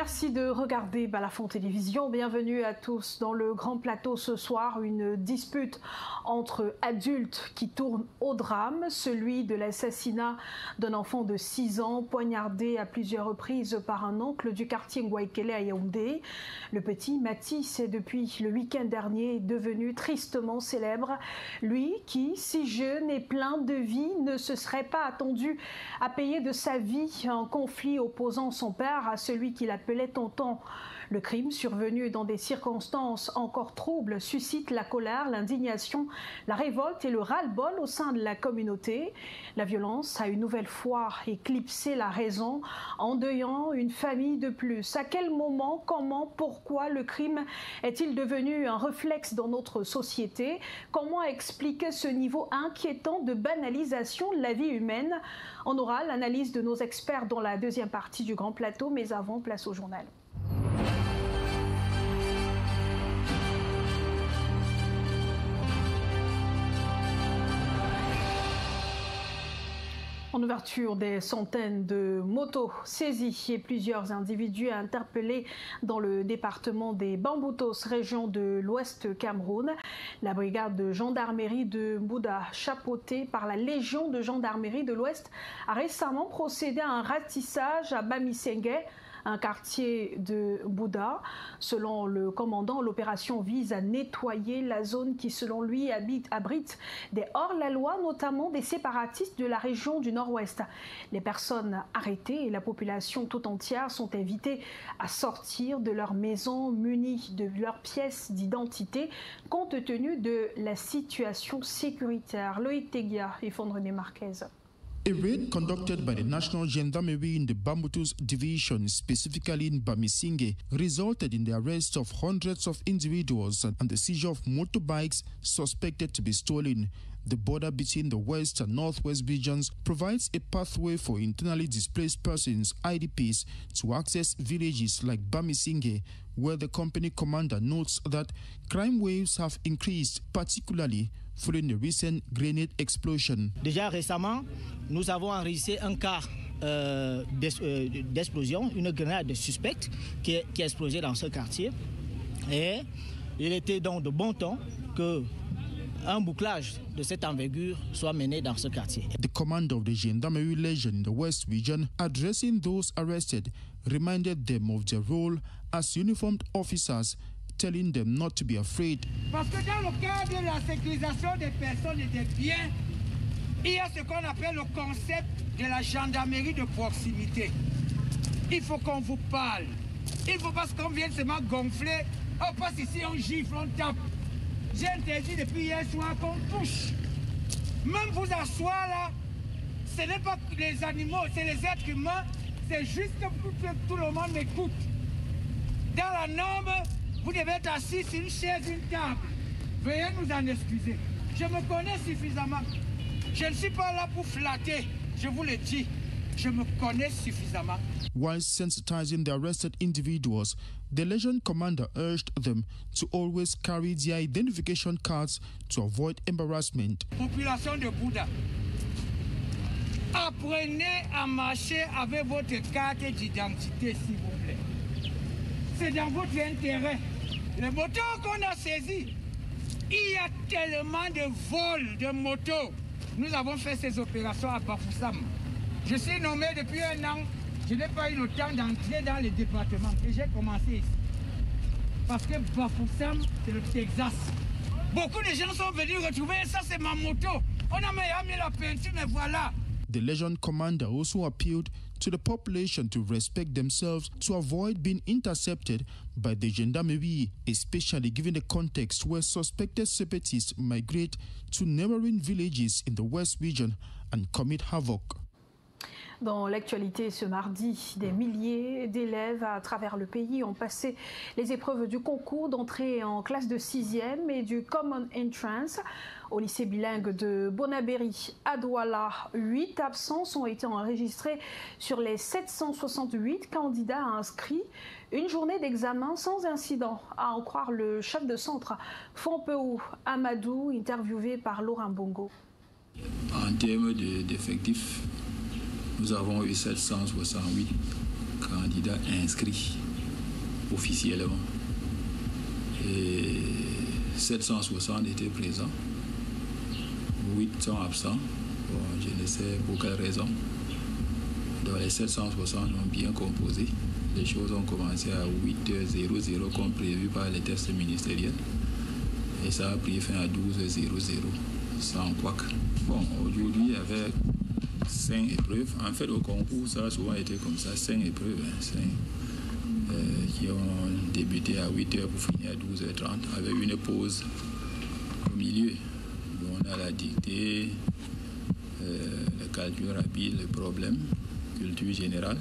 Merci de regarder Balafon Télévision. Bienvenue à tous dans le grand plateau ce soir. Une dispute entre adultes qui tourne au drame, celui de l'assassinat d'un enfant de 6 ans poignardé à plusieurs reprises par un oncle du quartier Ngwaikele à Yaoundé. Le petit Mathis est depuis le week-end dernier devenu tristement célèbre. Lui qui, si jeune et plein de vie, ne se serait pas attendu à payer de sa vie un conflit opposant son père à celui qu'il appelait tonton. Le crime, survenu dans des circonstances encore troubles, suscite la colère, l'indignation, la révolte et le ras-le-bol au sein de la communauté. La violence a une nouvelle fois éclipsé la raison, endeuillant une famille de plus. À quel moment, comment, pourquoi le crime est-il devenu un réflexe dans notre société? Comment expliquer ce niveau inquiétant de banalisation de la vie humaine? On aura l'analyse de nos experts dans la deuxième partie du Grand Plateau, mais avant, place au journal. En ouverture, des centaines de motos saisies et plusieurs individus interpellés dans le département des Bamboutos, région de l'Ouest Cameroun. La brigade de gendarmerie de Mbouda, chapeautée par la Légion de gendarmerie de l'Ouest, a récemment procédé à un ratissage à Bamisenge, un quartier de Mbouda. Selon le commandant, l'opération vise à nettoyer la zone qui, selon lui, abrite des hors-la-loi, notamment des séparatistes de la région du Nord-Ouest. Les personnes arrêtées et la population tout entière sont invitées à sortir de leur maison munies de leurs pièces d'identité compte tenu de la situation sécuritaire. Loïc Tegia et Fondrené Marquez. A raid conducted by the National Gendarmerie in the Bamboutos Division, specifically in Bamisenge, resulted in the arrest of hundreds of individuals and the seizure of motorbikes suspected to be stolen. The border between the West and Northwest regions provides a pathway for internally displaced persons, IDPs, to access villages like Bamisenge, where the company commander notes that crime waves have increased, particularly following the recent grenade explosion. Déjà récemment, nous avons enregistré un cas d'explosion, une grenade suspecte qui a explosé dans ce quartier. Et il était donc de bon ton qu'un bouclage de cette envergure soit mené dans ce quartier. The commander of the Gendarmerie Legion in the West region, addressing those arrested, reminded them of their role as uniformed officers, telling them not to be afraid. Parce que dans le cadre de la sécurisation des personnes et des biens, il y a ce qu'on appelle le concept de la gendarmerie de proximité. Il faut qu'on vous parle. Il faut pas qu'on vienne seulement gonfler. On passe ici, on gifle, on tape. J'ai interdit depuis hier soir qu'on touche. Même vous asseoir là, ce n'est pas les animaux, c'est les êtres humains. C'est juste pour que tout le monde m'écoute. Dans la norme, vous devez être assis sur une chaise, une table. Veuillez nous en excuser. Je me connais suffisamment. Je ne suis pas là pour flatter. Je vous le dis. Je me connais suffisamment. While sensitizing the arrested individuals, the Legion commander urged them to always carry their identification cards to avoid embarrassment. Population de Bouddha, apprenez à marcher avec votre carte d'identité, s'il vous plaît. C'est dans votre intérêt. Les motos qu'on a saisis, il y a tellement de vols de motos. Nous avons fait ces opérations à Bafoussam. Je suis nommé depuis 1 an. Je n'ai pas eu le temps d'entrer dans les départements. Et j'ai commencé ici. Parce que Bafoussam, c'est le Texas. Beaucoup de gens sont venus retrouver. Ça, c'est ma moto. On a mis la peinture, mais voilà. The Legion commander also appealed to the population to respect themselves to avoid being intercepted by the gendarmerie, especially given the context where suspected separatists migrate to neighboring villages in the West region and commit havoc. Dans l'actualité ce mardi, des milliers d'élèves à travers le pays ont passé les épreuves du concours d'entrée en classe de 6e et du Common Entrance. Au lycée bilingue de Bonabéry à Douala, 8 absences ont été enregistrées sur les 768 candidats inscrits. Une journée d'examen sans incident, à en croire le chef de centre Fonpeou Amadou, interviewé par Laurent Bongo. En termes d'effectifs, nous avons eu 768 candidats inscrits. officiellement. Et 760 étaient présents. 8 sont absents. Bon, je ne sais pour quelle raison. Donc les 760 ont bien composé. Les choses ont commencé à 8h00 comme prévu par les tests ministériels. Et ça a pris fin à 12h00, sans couac. Bon, aujourd'hui, il y avait 5 épreuves. En fait, au concours, ça a souvent été comme ça, 5 épreuves, 5, qui ont débuté à 8h pour finir à 12h30, avec une pause au milieu. On a la dictée, le calcul rapide, le problème, culture générale,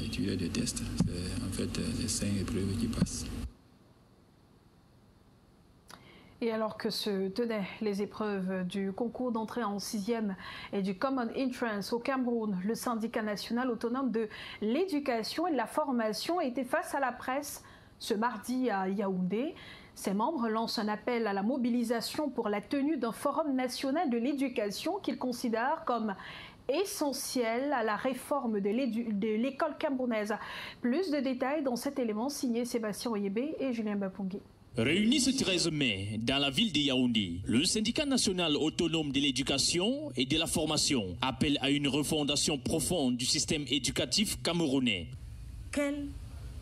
étude de test. C'est en fait les 5 épreuves qui passent. Et alors que se tenaient les épreuves du concours d'entrée en 6e et du Common Entrance au Cameroun, le syndicat national autonome de l'éducation et de la formation était face à la presse ce mardi à Yaoundé. Ses membres lancent un appel à la mobilisation pour la tenue d'un forum national de l'éducation qu'ils considèrent comme essentiel à la réforme de l'école camerounaise. Plus de détails dans cet élément signé Sébastien Oyébé et Julien Bapongui. Réunis ce 13 mai dans la ville de Yaoundé, le syndicat national autonome de l'éducation et de la formation appelle à une refondation profonde du système éducatif camerounais. Quel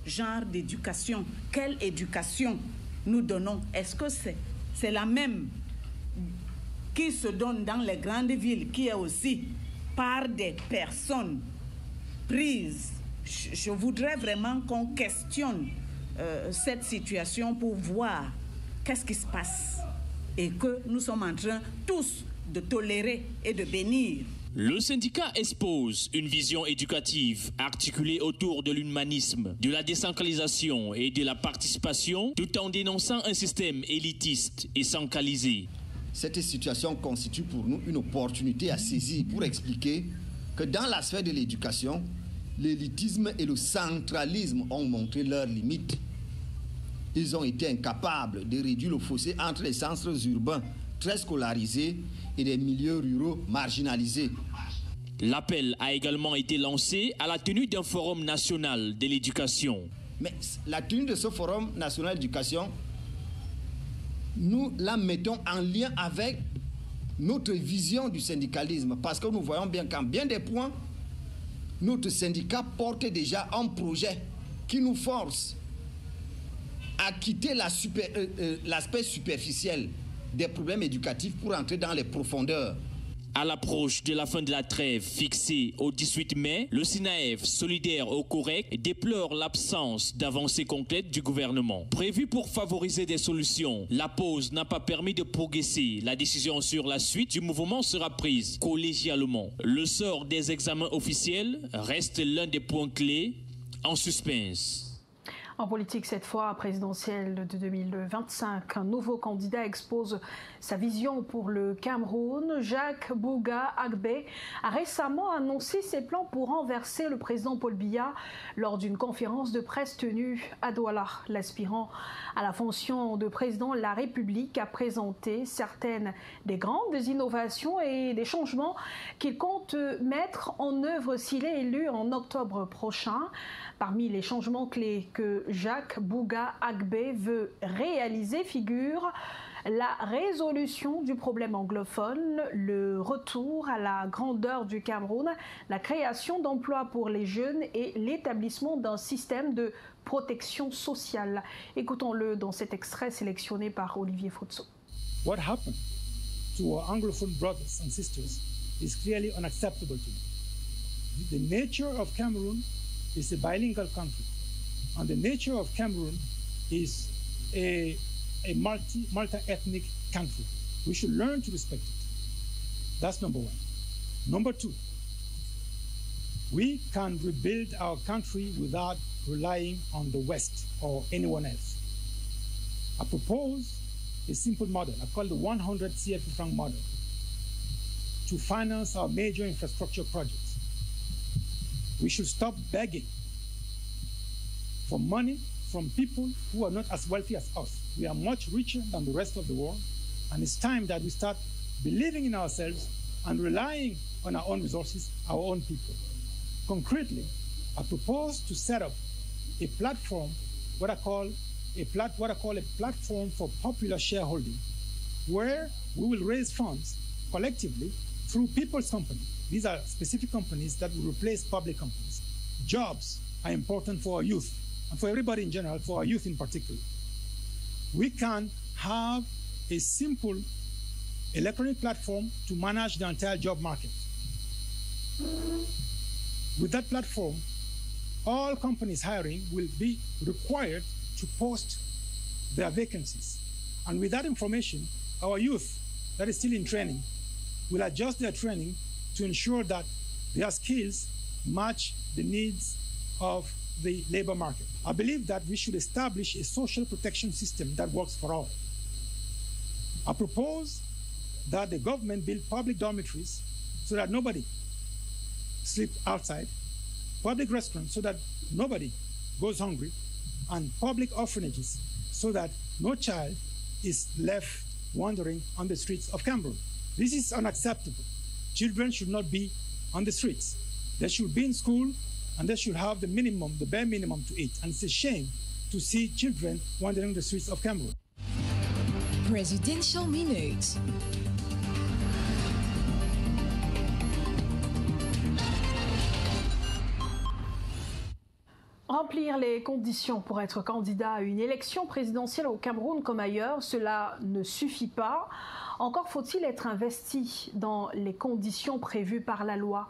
genre d'éducation, quelle éducation nous donnons? Est-ce que c'est la même qui se donne dans les grandes villes, qui est aussi par des personnes prises? Je voudrais vraiment qu'on questionne cette situation pour voir qu'est-ce qui se passe et que nous sommes en train tous de tolérer et de bénir. Le syndicat expose une vision éducative articulée autour de l'humanisme, de la décentralisation et de la participation, tout en dénonçant un système élitiste et centralisé. Cette situation constitue pour nous une opportunité à saisir pour expliquer que dans la sphère de l'éducation, l'élitisme et le centralisme ont montré leurs limites. Ils ont été incapables de réduire le fossé entre les centres urbains très scolarisés et des milieux ruraux marginalisés. L'appel a également été lancé à la tenue d'un forum national de l'éducation. Mais la tenue de ce forum national d'éducation, nous la mettons en lien avec notre vision du syndicalisme, parce que nous voyons bien qu'en bien des points, notre syndicat porte déjà un projet qui nous force à quitter l'aspect superficiel des problèmes éducatifs pour entrer dans les profondeurs. À l'approche de la fin de la trêve fixée au 18 mai, le SINAEF, solidaire au COREC, déplore l'absence d'avancées concrètes du gouvernement. Prévue pour favoriser des solutions, la pause n'a pas permis de progresser. La décision sur la suite du mouvement sera prise collégialement. Le sort des examens officiels reste l'un des points clés en suspense. En politique, cette fois présidentielle de 2025, un nouveau candidat expose sa vision pour le Cameroun. Jacques Bouga Agbé a récemment annoncé ses plans pour renverser le président Paul Biya lors d'une conférence de presse tenue à Douala. L'aspirant à la fonction de président de la République a présenté certaines des grandes innovations et des changements qu'il compte mettre en œuvre s'il est élu en octobre prochain. Parmi les changements clés que Jacques Bouga Agbé veut réaliser figure la résolution du problème anglophone, le retour à la grandeur du Cameroun, la création d'emplois pour les jeunes et l'établissement d'un système de protection sociale. Écoutons-le dans cet extrait sélectionné par Olivier Fotso. What happened to our Anglophone brothers and sisters is clearly unacceptable to me. The nature of Cameroon is a bilingual country, and the nature of Cameroon is a multi-ethnic country. We should learn to respect it. That's number one. Number two, we can rebuild our country without relying on the West or anyone else. I propose a simple model. I call the 100 CFA franc model to finance our major infrastructure projects. We should stop begging for money from people who are not as wealthy as us. We are much richer than the rest of the world, and it's time that we start believing in ourselves and relying on our own resources, our own people. Concretely, I propose to set up a platform, what I call a platform for popular shareholding, where we will raise funds collectively through people's company. These are specific companies that will replace public companies. Jobs are important for our youth, and for everybody in general, for our youth in particular. We can have a simple electronic platform to manage the entire job market. With that platform, all companies hiring will be required to post their vacancies. And with that information, our youth that is still in training will adjust their training to ensure that their skills match the needs of the labor market. I believe that we should establish a social protection system that works for all. I propose that the government build public dormitories so that nobody sleeps outside, public restaurants so that nobody goes hungry, and public orphanages so that no child is left wandering on the streets of Cameroon. This is unacceptable. Children should not be on the streets. They should be in school, and they should have the minimum, the bare minimum to eat. And it's a shame to see children wandering the streets of Cameroon. Presidential Minute. Remplir les conditions pour être candidat à une élection présidentielle au Cameroun comme ailleurs, cela ne suffit pas. Encore faut-il être investi dans les conditions prévues par la loi.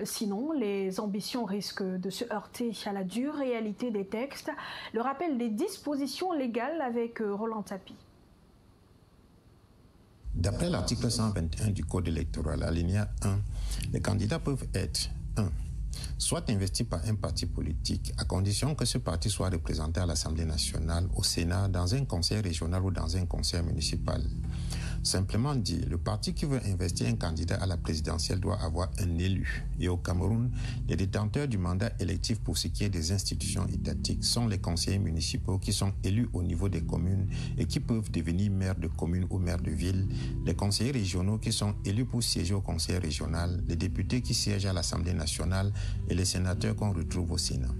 Sinon, les ambitions risquent de se heurter à la dure réalité des textes. Le rappel des dispositions légales avec Roland Tapi. D'après l'article 121 du Code électoral, alinéa 1, les candidats peuvent être 1. Soit investi par un parti politique, à condition que ce parti soit représenté à l'Assemblée nationale, au Sénat, dans un conseil régional ou dans un conseil municipal. Simplement dit, le parti qui veut investir un candidat à la présidentielle doit avoir un élu. Et au Cameroun, les détenteurs du mandat électif pour ce qui est des institutions étatiques sont les conseillers municipaux qui sont élus au niveau des communes et qui peuvent devenir maires de commune ou maires de ville, les conseillers régionaux qui sont élus pour siéger au conseil régional, les députés qui siègent à l'Assemblée nationale et les sénateurs qu'on retrouve au Sénat.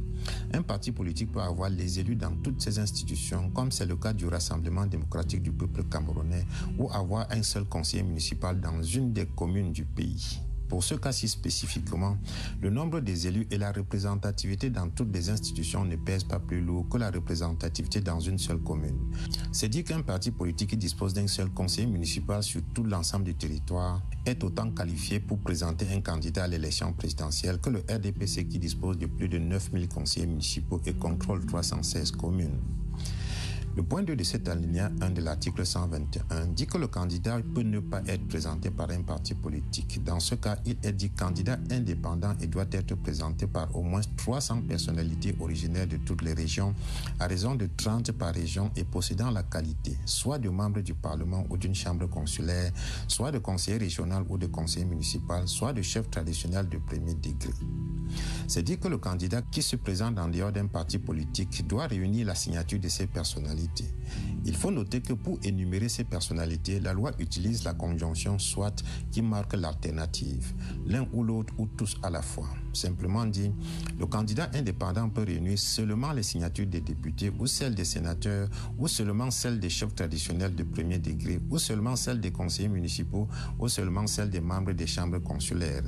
Un parti politique peut avoir les élus dans toutes ces institutions, comme c'est le cas du Rassemblement démocratique du peuple camerounais, ou avoir un seul conseiller municipal dans une des communes du pays. Pour ce cas-ci spécifiquement, le nombre des élus et la représentativité dans toutes les institutions ne pèsent pas plus lourd que la représentativité dans une seule commune. C'est dire qu'un parti politique qui dispose d'un seul conseiller municipal sur tout l'ensemble du territoire est autant qualifié pour présenter un candidat à l'élection présidentielle que le RDPC qui dispose de plus de 9000 conseillers municipaux et contrôle 316 communes. Le point 2 de cet alinéa 1 de l'article 121 dit que le candidat peut ne pas être présenté par un parti politique. Dans ce cas, il est dit candidat indépendant et doit être présenté par au moins 300 personnalités originaires de toutes les régions, à raison de 30 par région et possédant la qualité, soit de membre du Parlement ou d'une chambre consulaire, soit de conseiller régional ou de conseiller municipal, soit de chef traditionnel de premier degré. C'est dire que le candidat qui se présente en dehors d'un parti politique doit réunir la signature de ces personnalités. Il faut noter que pour énumérer ces personnalités, la loi utilise la conjonction soit qui marque l'alternative, l'un ou l'autre ou tous à la fois. Simplement dit, le candidat indépendant peut réunir seulement les signatures des députés ou celles des sénateurs ou seulement celles des chefs traditionnels de premier degré ou seulement celles des conseillers municipaux ou seulement celles des membres des chambres consulaires.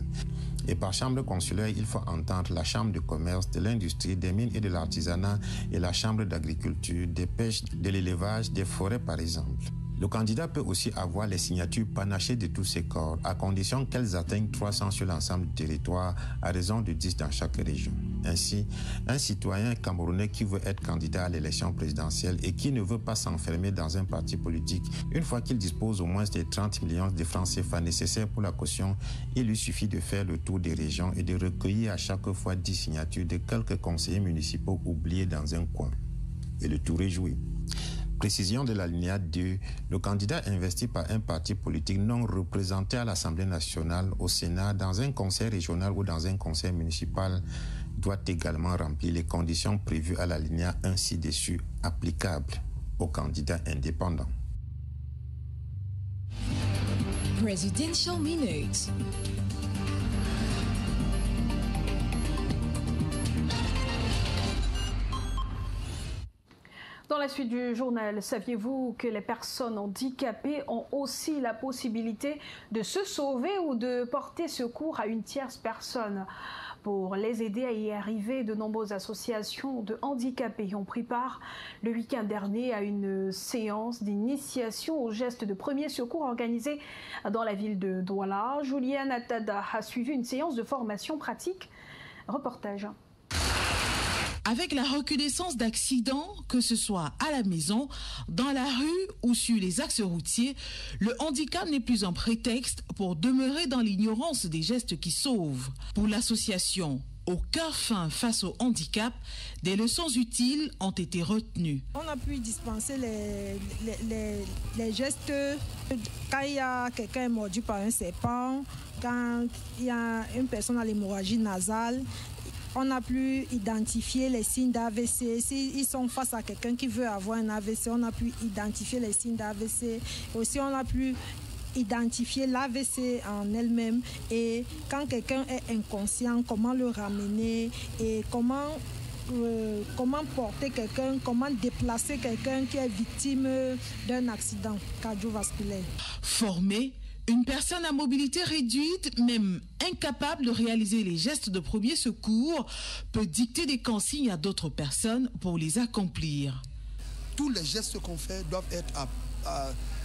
Et par chambre consulaire, il faut entendre la chambre de commerce, de l'industrie, des mines et de l'artisanat et la chambre d'agriculture, des pêches, de l'élevage, des forêts par exemple. Le candidat peut aussi avoir les signatures panachées de tous ces corps, à condition qu'elles atteignent 300 sur l'ensemble du territoire, à raison de 10 dans chaque région. Ainsi, un citoyen camerounais qui veut être candidat à l'élection présidentielle et qui ne veut pas s'enfermer dans un parti politique, une fois qu'il dispose au moins des 30 millions de francs CFA nécessaires pour la caution, il lui suffit de faire le tour des régions et de recueillir à chaque fois 10 signatures de quelques conseillers municipaux oubliés dans un coin. Et le tour est joué. Précision de l'alinéa 2, le candidat investi par un parti politique non représenté à l'Assemblée nationale, au Sénat, dans un conseil régional ou dans un conseil municipal doit également remplir les conditions prévues à l'alinéa 1 ci-dessus applicables aux candidats indépendants. Presidential Minute. Dans la suite du journal, saviez-vous que les personnes handicapées ont aussi la possibilité de se sauver ou de porter secours à une tierce personne? Pour les aider à y arriver, de nombreuses associations de handicapés ont pris part le week-end dernier à une séance d'initiation aux gestes de premier secours organisée dans la ville de Douala. Juliane Atada a suivi une séance de formation pratique. Reportage. Avec la recrudescence d'accidents, que ce soit à la maison, dans la rue ou sur les axes routiers, le handicap n'est plus un prétexte pour demeurer dans l'ignorance des gestes qui sauvent. Pour l'association Au cœur fin face au handicap, des leçons utiles ont été retenues. On a pu dispenser les gestes quand il y a quelqu'un mordu par un serpent, quand il y a une personne à l'hémorragie nasale. On a pu identifier les signes d'AVC. S'ils sont face à quelqu'un qui veut avoir un AVC, on a pu identifier les signes d'AVC. Aussi, on a pu identifier l'AVC en elle-même et quand quelqu'un est inconscient, comment le ramener et comment porter quelqu'un, comment déplacer quelqu'un qui est victime d'un accident cardiovasculaire. Former une personne à mobilité réduite, même incapable de réaliser les gestes de premier secours, peut dicter des consignes à d'autres personnes pour les accomplir. Tous les gestes qu'on fait doivent être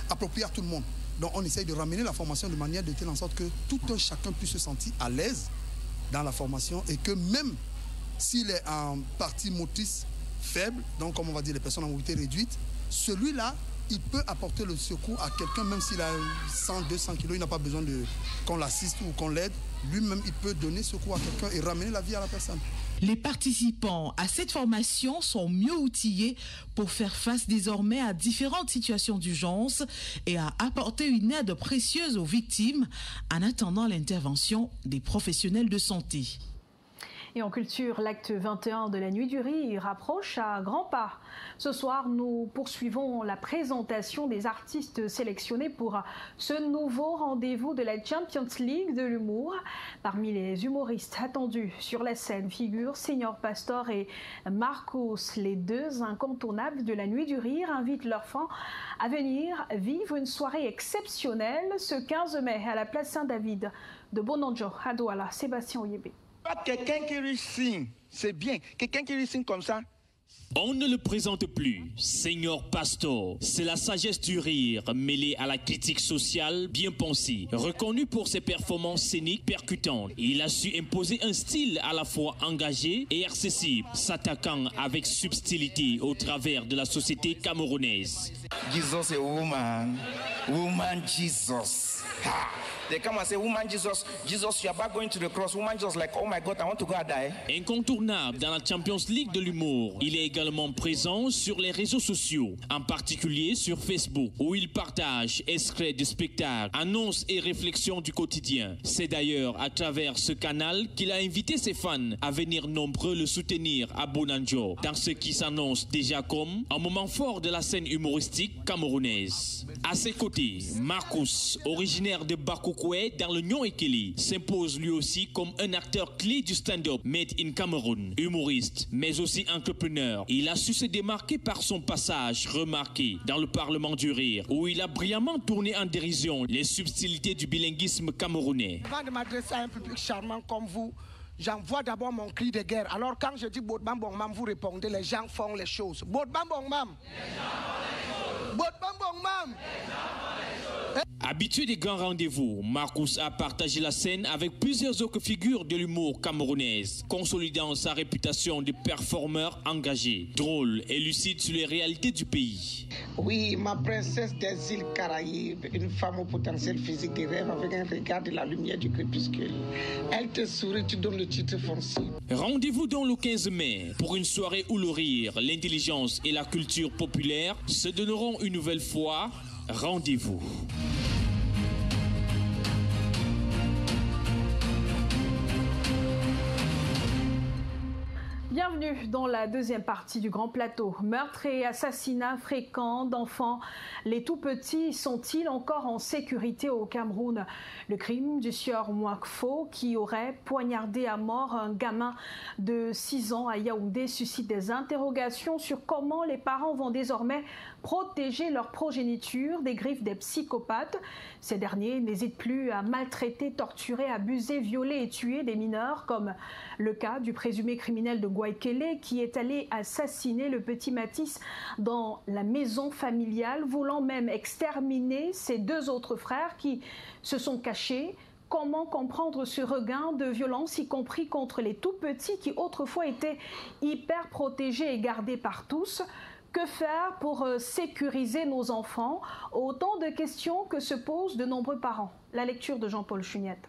appropriés à tout le monde. Donc on essaye de ramener la formation de manière de telle en sorte que tout un chacun puisse se sentir à l'aise dans la formation et que même s'il est en partie motrice faible, donc comme on va dire les personnes à mobilité réduite, celui-là, il peut apporter le secours à quelqu'un, même s'il a 100, 200 kilos, il n'a pas besoin qu'on l'assiste ou qu'on l'aide. Lui-même, il peut donner secours à quelqu'un et ramener la vie à la personne. Les participants à cette formation sont mieux outillés pour faire face désormais à différentes situations d'urgence et à apporter une aide précieuse aux victimes en attendant l'intervention des professionnels de santé. Et en culture, l'acte 21 de la Nuit du Rire approche à grands pas. Ce soir, nous poursuivons la présentation des artistes sélectionnés pour ce nouveau rendez-vous de la Champions League de l'humour. Parmi les humoristes attendus sur la scène figurent Senior Pastor et Marcus. Les deux incontournables de la Nuit du Rire invitent leurs fans à venir vivre une soirée exceptionnelle ce 15 mai à la place Saint-David de Bonanjo à Douala. Sébastien Oyébé. Quelqu'un qui réussit, c'est bien. Quelqu'un qui réussit comme ça. On ne le présente plus. Senior Pastor, c'est la sagesse du rire mêlée à la critique sociale bien pensée. Reconnu pour ses performances scéniques percutantes, il a su imposer un style à la fois engagé et accessible, s'attaquant avec subtilité au travers de la société camerounaise. Jesus est woman. Woman Jesus. Ha. They come and say, woman Jesus, Jesus, you are about going to the cross. Woman just like, oh my God, I want to go and die. Incontournable dans la Champions League de l'humour, il est également présent sur les réseaux sociaux, en particulier sur Facebook, où il partage extraits de spectacles, annonces et réflexions du quotidien. C'est d'ailleurs à travers ce canal qu'il a invité ses fans à venir nombreux le soutenir à Bonanjo, dans ce qui s'annonce déjà comme un moment fort de la scène humoristique camerounaise. À ses côtés, Marcus, originaire de Bakoué dans le Nyon-Ekeli, s'impose lui aussi comme un acteur clé du stand-up made in Cameroun. Humoriste, mais aussi entrepreneur, il a su se démarquer par son passage remarqué dans le Parlement du Rire, où il a brillamment tourné en dérision les subtilités du bilinguisme camerounais. Avant de m'adresser à un public charmant comme vous, j'envoie d'abord mon cri de guerre. Alors quand je dis Bodbam Bongmam, vous répondez, les gens font les choses. Bodbam Bongmam. Bodbam Bongmam. Habitué des grands rendez-vous, Marcus a partagé la scène avec plusieurs autres figures de l'humour camerounaise, consolidant sa réputation de performeur engagé, drôle et lucide sur les réalités du pays. Oui, ma princesse des îles Caraïbes, une femme au potentiel physique des rêves avec un regard de la lumière du crépuscule. Elle te sourit, tu donnes le titre foncier. Rendez-vous donc le 15 mai pour une soirée où le rire, l'intelligence et la culture populaire se donneront une nouvelle fois rendez-vous. Bienvenue Bienvenue dans la deuxième partie du Grand Plateau. Meurtres et assassinats fréquents d'enfants. Les tout-petits sont-ils encore en sécurité au Cameroun? Le crime du sieur Mwakfo, qui aurait poignardé à mort un gamin de 6 ans à Yaoundé, suscite des interrogations sur comment les parents vont désormais protéger leur progéniture des griffes des psychopathes. Ces derniers n'hésitent plus à maltraiter, torturer, abuser, violer et tuer des mineurs, comme le cas du présumé criminel de Gouaikele qui est allé assassiner le petit Matisse dans la maison familiale, voulant même exterminer ses 2 autres frères qui se sont cachés. Comment comprendre ce regain de violence, y compris contre les tout-petits qui autrefois étaient hyper protégés et gardés par tous? Que faire pour sécuriser nos enfants? Autant de questions que se posent de nombreux parents. La lecture de Jean-Paul Chuniette.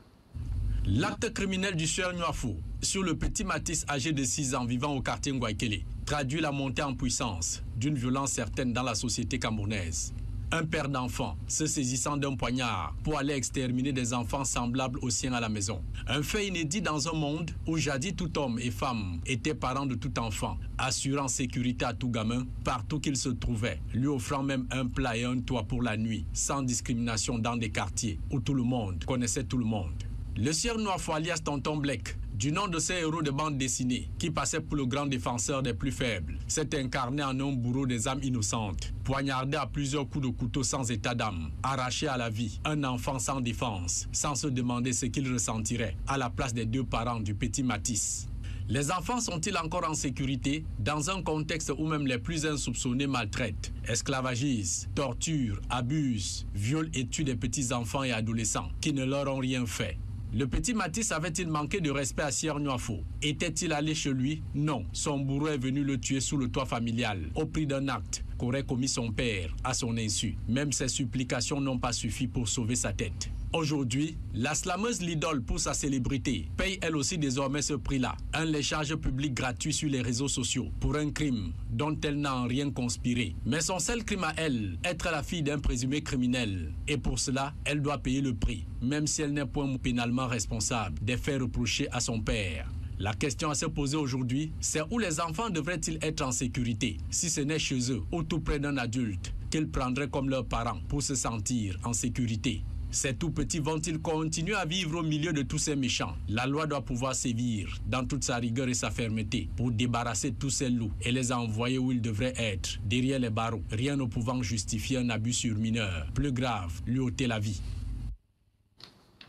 L'acte criminel du sieur Nwafo sur le petit Matisse âgé de 6 ans vivant au quartier Ngouaikele traduit la montée en puissance d'une violence certaine dans la société camerounaise. Un père d'enfant se saisissant d'un poignard pour aller exterminer des enfants semblables aux siens à la maison. Un fait inédit dans un monde où jadis tout homme et femme étaient parents de tout enfant, assurant sécurité à tout gamin partout qu'il se trouvait, lui offrant même un plat et un toit pour la nuit, sans discrimination dans des quartiers où tout le monde connaissait tout le monde. Le sieur Nwafo alias Tonton Blek, du nom de ces héros de bande dessinée, qui passait pour le grand défenseur des plus faibles, s'est incarné en un bourreau des âmes innocentes, poignardé à plusieurs coups de couteau sans état d'âme, arraché à la vie, un enfant sans défense, sans se demander ce qu'il ressentirait à la place des 2 parents du petit Matisse. Les enfants sont-ils encore en sécurité dans un contexte où même les plus insoupçonnés maltraitent, esclavagisent, torturent, abusent, violent et tuent des petits enfants et adolescents qui ne leur ont rien fait? Le petit Matisse avait-il manqué de respect à sieur Nwafo? Était-il allé chez lui? Non. Son bourreau est venu le tuer sous le toit familial, au prix d'un acte qu'aurait commis son père à son insu. Même ses supplications n'ont pas suffi pour sauver sa tête. Aujourd'hui, la slameuse Lidol pour sa célébrité paye elle aussi désormais ce prix-là. Un léchage public gratuit sur les réseaux sociaux pour un crime dont elle n'a en rien conspiré. Mais son seul crime à elle, être la fille d'un présumé criminel. Et pour cela, elle doit payer le prix, même si elle n'est point pénalement responsable des faits reprochés à son père. La question à se poser aujourd'hui, c'est où les enfants devraient-ils être en sécurité, si ce n'est chez eux ou tout près d'un adulte qu'ils prendraient comme leurs parents pour se sentir en sécurité? Ces tout petits vont-ils continuer à vivre au milieu de tous ces méchants? La loi doit pouvoir sévir dans toute sa rigueur et sa fermeté pour débarrasser tous ces loups et les envoyer où ils devraient être, derrière les barreaux, rien ne pouvant justifier un abus sur mineur. Plus grave, lui ôter la vie.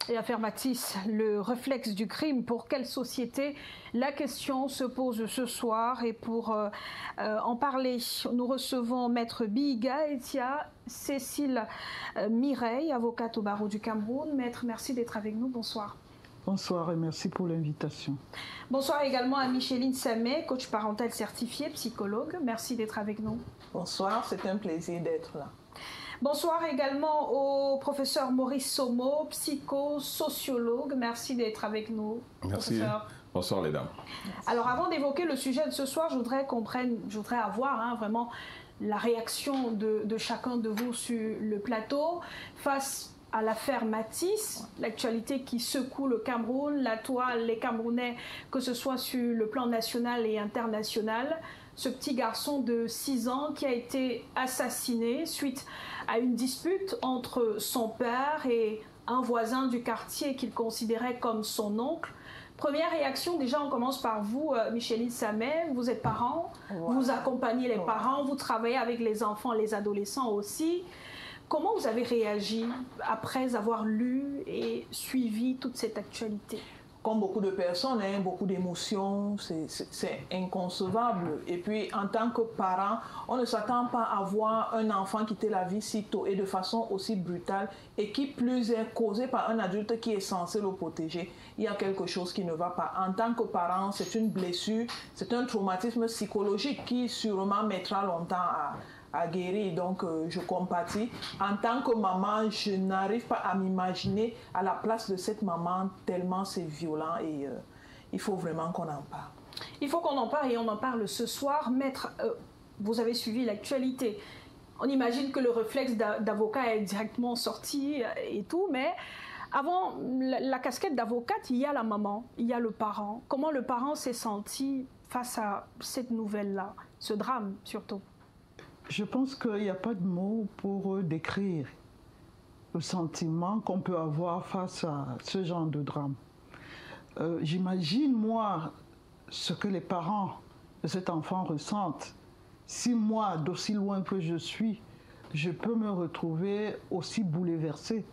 Et affaire Matisse, le réflexe du crime, pour quelle société? La question se pose ce soir et pour en parler, nous recevons Maître Bihiga Etia, Cécile Mireille, avocate au barreau du Cameroun. Maître, merci d'être avec nous. Bonsoir. Bonsoir et merci pour l'invitation. Bonsoir également à Micheline Samé, coach parental certifié, psychologue. Merci d'être avec nous. Bonsoir, c'est un plaisir d'être là. Bonsoir également au professeur Maurice Somo, psychosociologue. Merci d'être avec nous. Merci. Professeur. Bonsoir les dames. Alors avant d'évoquer le sujet de ce soir, je voudrais avoir vraiment la réaction de chacun de vous sur le plateau face à l'affaire Matisse, l'actualité qui secoue le Cameroun, la toile, les Camerounais, que ce soit sur le plan national et international. Ce petit garçon de 6 ans qui a été assassiné suite à une dispute entre son père et un voisin du quartier qu'il considérait comme son oncle. Première réaction, déjà on commence par vous, Micheline Samé, vous êtes parent, vous accompagnez les parents, vous travaillez avec les enfants, les adolescents aussi. Comment vous avez réagi après avoir lu et suivi toute cette actualité? Comme beaucoup de personnes, beaucoup d'émotions, c'est inconcevable. Et puis, en tant que parent, on ne s'attend pas à voir un enfant quitter la vie si tôt et de façon aussi brutale, et qui plus est causé par un adulte qui est censé le protéger. Il y a quelque chose qui ne va pas. En tant que parent, c'est une blessure, c'est un traumatisme psychologique qui sûrement mettra longtemps à guérir, donc je compatis. En tant que maman, je n'arrive pas à m'imaginer à la place de cette maman, tellement c'est violent et il faut vraiment qu'on en parle. Il faut qu'on en parle et on en parle ce soir. Maître, vous avez suivi l'actualité. On imagine que le réflexe d'avocat est directement sorti et tout, mais Avant la casquette d'avocate, il y a la maman, il y a le parent. Comment le parent s'est senti face à cette nouvelle-là, ce drame surtout? Je pense qu'il n'y a pas de mots pour décrire le sentiment qu'on peut avoir face à ce genre de drame. J'imagine, moi, ce que les parents de cet enfant ressentent. Si moi, d'aussi loin que je suis, je peux me retrouver aussi bouleversée.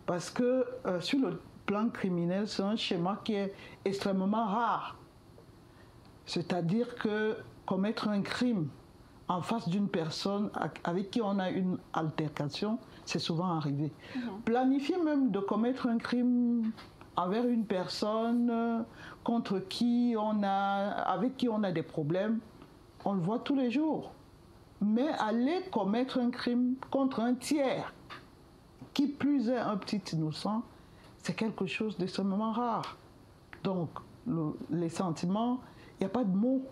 Parce que sur le plan criminel, c'est un schéma qui est extrêmement rare. C'est-à-dire que commettre un crime en face d'une personne avec qui on a une altercation, c'est souvent arrivé. Planifier même de commettre un crime envers une personne avec qui on a des problèmes, on le voit tous les jours. Mais aller commettre un crime contre un tiers, qui plus est un petit innocent, c'est quelque chose d'extrêmement rare. Donc, les sentiments, il n'y a pas de mots.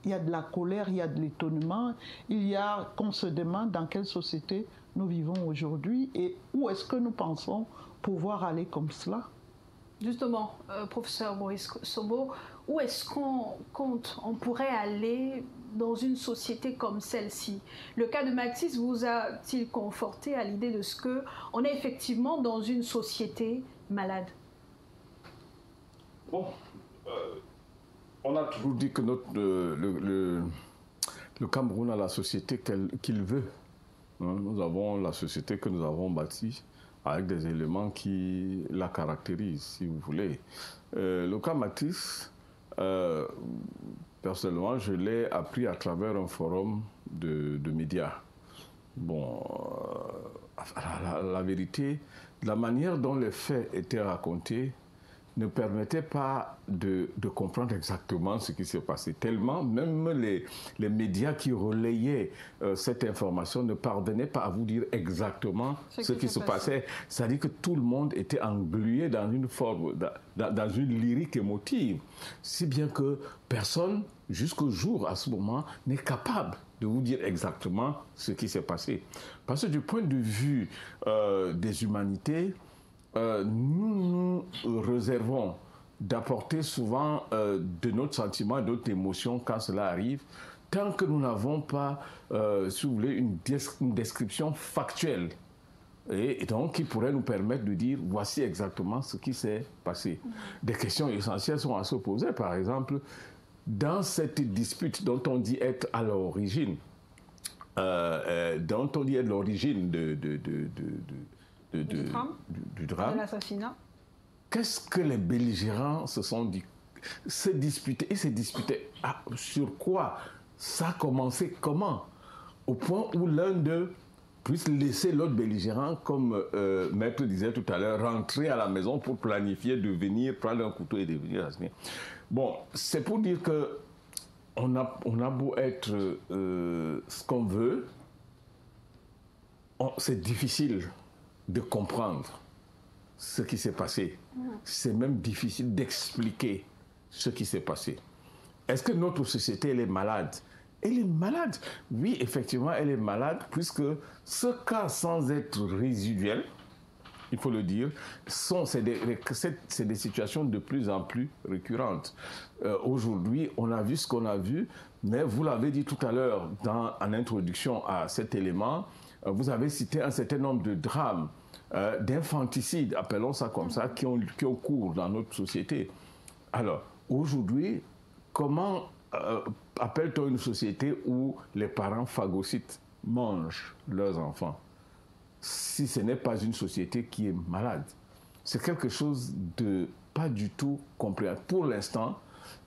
Il y a de la colère, il y a de l'étonnement, il y a qu'on se demande dans quelle société nous vivons aujourd'hui et où est-ce que nous pensons pouvoir aller comme cela. Justement, professeur Maurice Sobo, où est-ce qu'on pourrait aller dans une société comme celle-ci? Le cas de Mathis vous a-t-il conforté à l'idée de ce qu'on est effectivement dans une société malade? Bon, on a toujours dit que le Cameroun a la société qu'il veut. Nous avons la société que nous avons bâtie avec des éléments qui la caractérisent, si vous voulez. Le cas Mathis, personnellement, je l'ai appris à travers un forum de médias. Bon, la vérité, la manière dont les faits étaient racontés ne permettait pas de comprendre exactement ce qui s'est passé. Tellement, même les médias qui relayaient cette information ne parvenaient pas à vous dire exactement ce qui se passait. C'est-à-dire que tout le monde était englué dans une forme, dans une lyrique émotive. Si bien que personne, jusqu'au jour, à ce moment, n'est capable de vous dire exactement ce qui s'est passé. Parce que du point de vue des humanités, nous nous réservons d'apporter souvent de notre sentiment, de notre émotion quand cela arrive, tant que nous n'avons pas, si vous voulez, une description factuelle. Et donc, qui pourrait nous permettre de dire, voici exactement ce qui s'est passé. Des questions essentielles sont à se poser, par exemple, dans cette dispute dont on dit être à l'origine, dont on dit être l'origine du drame, de l'assassinat. Qu'est-ce que les belligérants se disputaient? Ils se disputaient sur quoi? Ça a commencé comment? Au point où l'un d'eux puisse laisser l'autre belligérant, comme Maître disait tout à l'heure, rentrer à la maison pour planifier de venir prendre un couteau et de venir assassiner. Bon, c'est pour dire que on a beau être ce qu'on veut, c'est difficile de comprendre ce qui s'est passé. C'est même difficile d'expliquer ce qui s'est passé. Est-ce que notre société, elle est malade? Elle est malade. Oui, effectivement, elle est malade, puisque ce cas, sans être résiduel, il faut le dire, c'est des situations de plus en plus récurrentes. Aujourd'hui, on a vu ce qu'on a vu, mais vous l'avez dit tout à l'heure en introduction à cet élément, vous avez cité un certain nombre de drames, d'infanticides, appelons ça comme ça, qui ont cours dans notre société. Alors, aujourd'hui, comment appelle-t-on une société où les parents phagocytes mangent leurs enfants, si ce n'est pas une société qui est malade? C'est quelque chose de pas du tout compréhensible. Pour l'instant,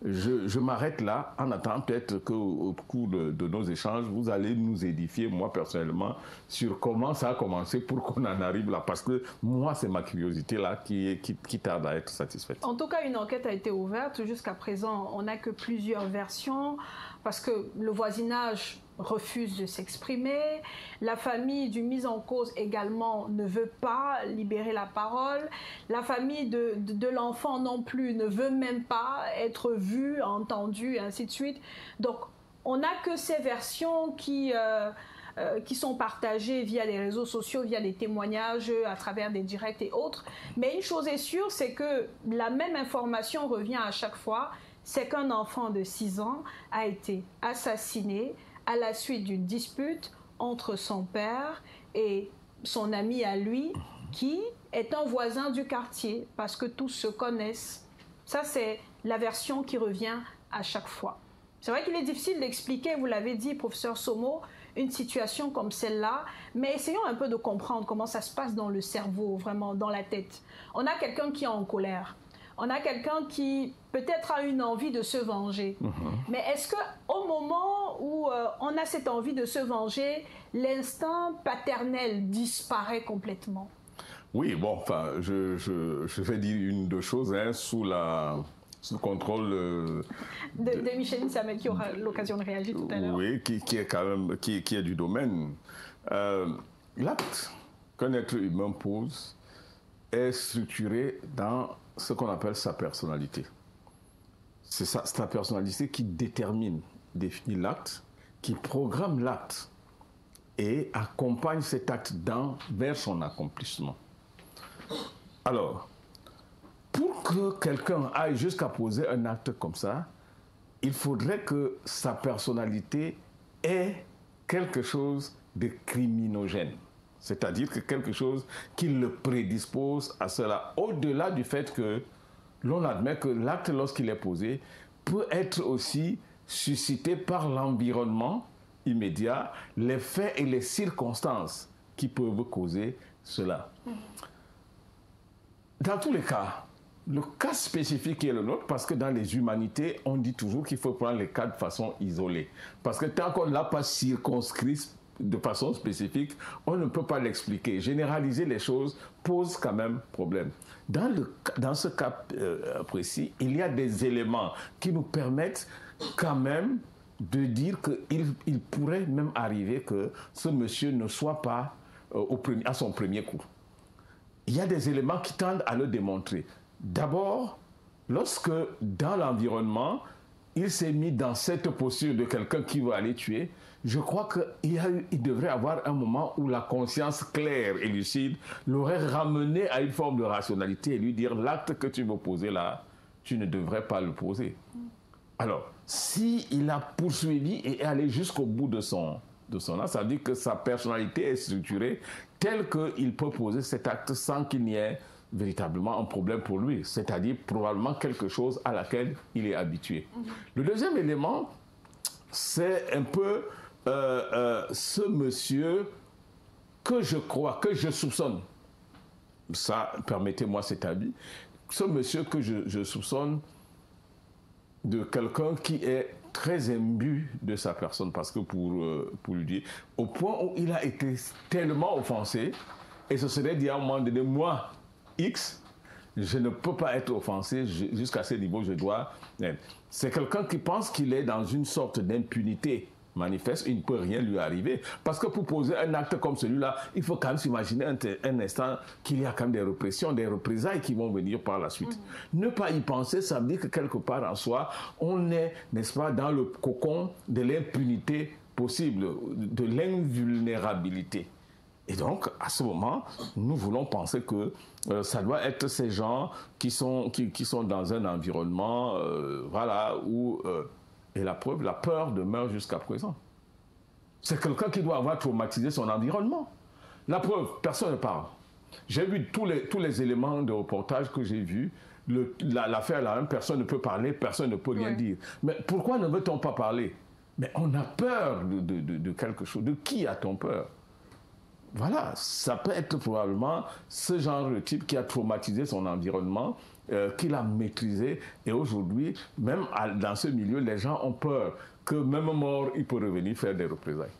je m'arrête là, en attendant peut-être qu'au cours de nos échanges, vous allez nous édifier, moi personnellement, sur comment ça a commencé pour qu'on en arrive là. Parce que moi, c'est ma curiosité là qui tarde à être satisfaite. En tout cas, une enquête a été ouverte. Jusqu'à présent, on n'a que plusieurs versions parce que le voisinage refuse de s'exprimer. La famille du mis en cause également ne veut pas libérer la parole. La famille de l'enfant non plus ne veut même pas être vue, entendue, et ainsi de suite. Donc, on n'a que ces versions qui qui sont partagés via les réseaux sociaux, via des témoignages, à travers des directs et autres. Mais une chose est sûre, c'est que la même information revient à chaque fois, c'est qu'un enfant de 6 ans a été assassiné à la suite d'une dispute entre son père et son ami à lui, qui est un voisin du quartier, parce que tous se connaissent. Ça, c'est la version qui revient à chaque fois. C'est vrai qu'il est difficile d'expliquer, vous l'avez dit, professeur Somo, une situation comme celle-là, mais essayons un peu de comprendre comment ça se passe dans le cerveau, vraiment dans la tête. On a quelqu'un qui est en colère. On a quelqu'un qui peut-être a une envie de se venger. Mais est-ce qu'au moment où on a cette envie de se venger, l'instinct paternel disparaît complètement? Oui, bon, enfin, je vais dire une ou deux choses, hein, sous le contrôle de Micheline Samet, qui aura l'occasion de réagir tout à l'heure. Oui, qui est quand même qui est du domaine. L'acte qu'un être humain pose est structuré dans ce qu'on appelle sa personnalité. C'est sa personnalité qui définit l'acte, qui programme l'acte et accompagne cet acte vers son accomplissement. Alors, pour que quelqu'un aille jusqu'à poser un acte comme ça, il faudrait que sa personnalité ait quelque chose de criminogène. C'est-à-dire que quelque chose qui le prédispose à cela. Au-delà du fait que l'on admet que l'acte, lorsqu'il est posé, peut être aussi suscité par l'environnement immédiat, les faits et les circonstances qui peuvent causer cela. Dans tous les cas, le cas spécifique est le nôtre, parce que dans les humanités, on dit toujours qu'il faut prendre les cas de façon isolée. Parce que tant qu'on ne l'a pas circonscrit de façon spécifique, on ne peut pas l'expliquer. Généraliser les choses pose quand même problème. Dans ce cas précis, il y a des éléments qui nous permettent quand même de dire qu'il pourrait même arriver que ce monsieur ne soit pas à son premier coup. Il y a des éléments qui tendent à le démontrer. D'abord, lorsque dans l'environnement, il s'est mis dans cette posture de quelqu'un qui va aller tuer, je crois qu'il devrait avoir un moment où la conscience claire et lucide l'aurait ramené à une forme de rationalité et lui dire: l'acte que tu veux poser là, tu ne devrais pas le poser. Alors, s'il a poursuivi et est allé jusqu'au bout de son acte, ça veut dire que sa personnalité est structurée telle qu'il peut poser cet acte sans qu'il n'y ait véritablement un problème pour lui, c'est-à-dire probablement quelque chose à laquelle il est habitué. Le deuxième élément, c'est un peu ce monsieur que je crois, que je soupçonne, ça, permettez-moi cet avis, ce monsieur que je soupçonne de quelqu'un qui est très imbu de sa personne, parce que pour lui dire, au point où il a été tellement offensé, et ce serait dit à un moment donné, moi, X, je ne peux pas être offensé, jusqu'à ce niveau, je dois... C'est quelqu'un qui pense qu'il est dans une sorte d'impunité manifeste, il ne peut rien lui arriver. Parce que pour poser un acte comme celui-là, il faut quand même s'imaginer un instant qu'il y a quand même des répressions, des représailles qui vont venir par la suite. Ne pas y penser, ça veut dire que quelque part en soi, on est, n'est-ce pas, dans le cocon de l'impunité possible, de l'invulnérabilité. Et donc, à ce moment, nous voulons penser que ça doit être ces gens qui sont dans un environnement, voilà, où... et la preuve, la peur demeure jusqu'à présent. C'est quelqu'un qui doit avoir traumatisé son environnement. La preuve, personne ne parle. J'ai vu tous les éléments de reportage que j'ai vus. L'affaire là, personne ne peut parler, personne ne peut rien dire. Mais pourquoi ne veut-on pas parler? Mais on a peur de quelque chose. De qui a-t-on peur? Voilà, ça peut être probablement ce genre de type qui a traumatisé son environnement, qu'il a maîtrisé. Et aujourd'hui, même dans ce milieu, les gens ont peur que même mort, il peut revenir faire des représailles.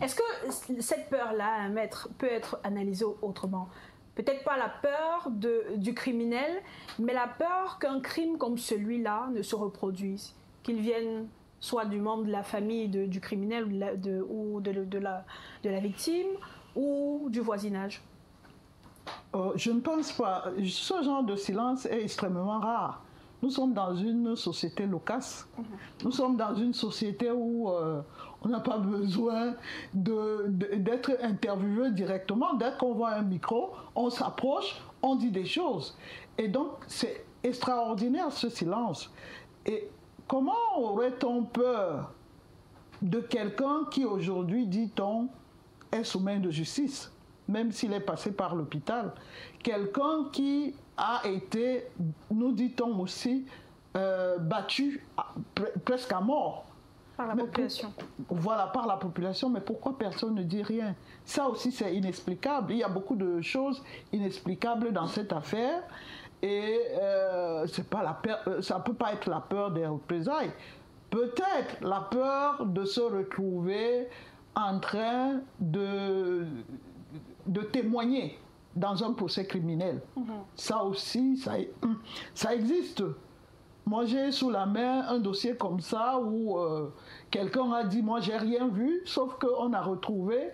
Est-ce que cette peur-là, maître, peut être analysée autrement? Peut-être pas la peur du criminel, mais la peur qu'un crime comme celui-là ne se reproduise, qu'il vienne soit du membre de la famille du criminel ou de la victime, ou du voisinage? Je ne pense pas. Ce genre de silence est extrêmement rare. Nous sommes dans une société loquace. Nous sommes dans une société où on n'a pas besoin d'être interviewé directement. Dès qu'on voit un micro, on s'approche, on dit des choses. Et donc, c'est extraordinaire ce silence. Et comment aurait-on peur de quelqu'un qui aujourd'hui, dit-on, est sous main de justice, même s'il est passé par l'hôpital? Quelqu'un qui a été, nous dit-on aussi, battu presque à mort. Par la population. Voilà, par la population, mais pourquoi personne ne dit rien? Ça aussi, c'est inexplicable. Il y a beaucoup de choses inexplicables dans cette affaire et ça ne peut pas être la peur des représailles. Peut-être la peur de se retrouver en train de témoigner dans un procès criminel. Ça aussi, ça existe. Moi, j'ai sous la main un dossier comme ça où quelqu'un a dit « moi, j'ai rien vu », sauf qu'on a retrouvé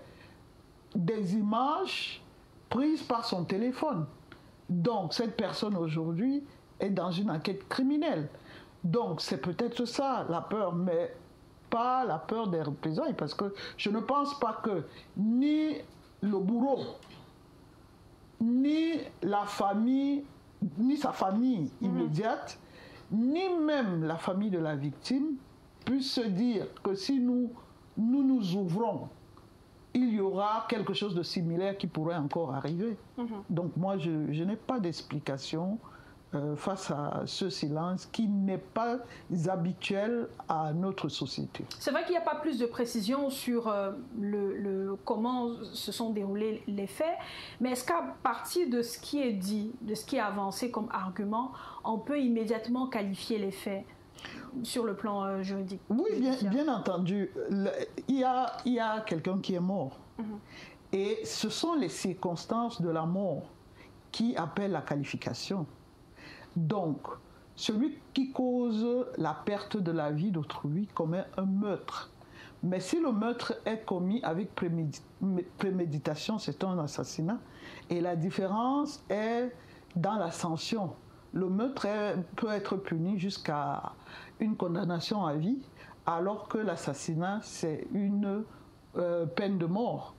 des images prises par son téléphone. Donc, cette personne aujourd'hui est dans une enquête criminelle. Donc, c'est peut-être ça, la peur, mais pas la peur des représailles, parce que je ne pense pas que ni le bourreau, ni la famille, ni sa famille immédiate, ni même la famille de la victime puissent se dire que si nous ouvrons, il y aura quelque chose de similaire qui pourrait encore arriver. Donc moi, je n'ai pas d'explication face à ce silence qui n'est pas habituel à notre société. C'est vrai qu'il n'y a pas plus de précision sur comment se sont déroulés les faits, mais est-ce qu'à partir de ce qui est dit, de ce qui est avancé comme argument, on peut immédiatement qualifier les faits sur le plan juridique? Oui, bien entendu. Il y a quelqu'un qui est mort. Et ce sont les circonstances de la mort qui appellent la qualification. Donc, celui qui cause la perte de la vie d'autrui commet un meurtre. Mais si le meurtre est commis avec préméditation, c'est un assassinat. Et la différence est dans la sanction. Le meurtre peut être puni jusqu'à une condamnation à vie, alors que l'assassinat, c'est une peine de mort.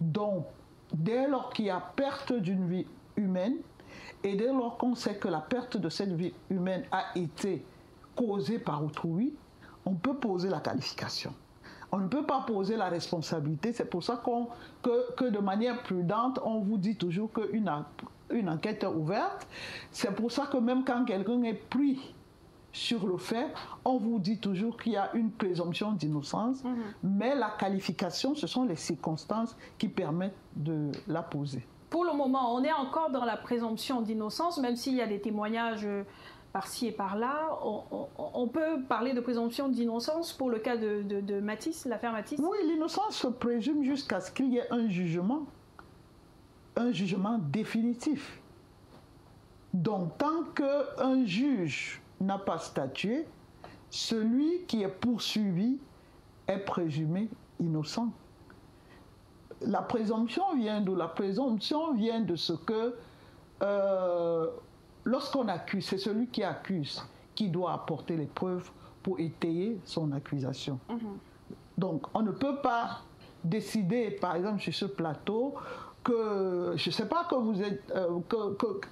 Donc, dès lors qu'il y a perte d'une vie humaine, et dès lors qu'on sait que la perte de cette vie humaine a été causée par autrui, on peut poser la qualification. On ne peut pas poser la responsabilité. C'est pour ça que de manière prudente, on vous dit toujours qu'une enquête est ouverte. C'est pour ça que même quand quelqu'un est pris sur le fait, on vous dit toujours qu'il y a une présomption d'innocence, mais la qualification, ce sont les circonstances qui permettent de la poser. Pour le moment, on est encore dans la présomption d'innocence, même s'il y a des témoignages par-ci et par-là. On peut parler de présomption d'innocence pour le cas de Matisse, l'affaire Matisse? Oui, l'innocence se présume jusqu'à ce qu'il y ait un jugement définitif. Donc, tant qu'un juge n'a pas statué, celui qui est poursuivi est présumé innocent. La présomption vient d'où? La présomption vient de ce que lorsqu'on accuse, c'est celui qui accuse qui doit apporter les preuves pour étayer son accusation. Donc, on ne peut pas décider, par exemple, sur ce plateau, que, je ne sais pas, que vous êtes,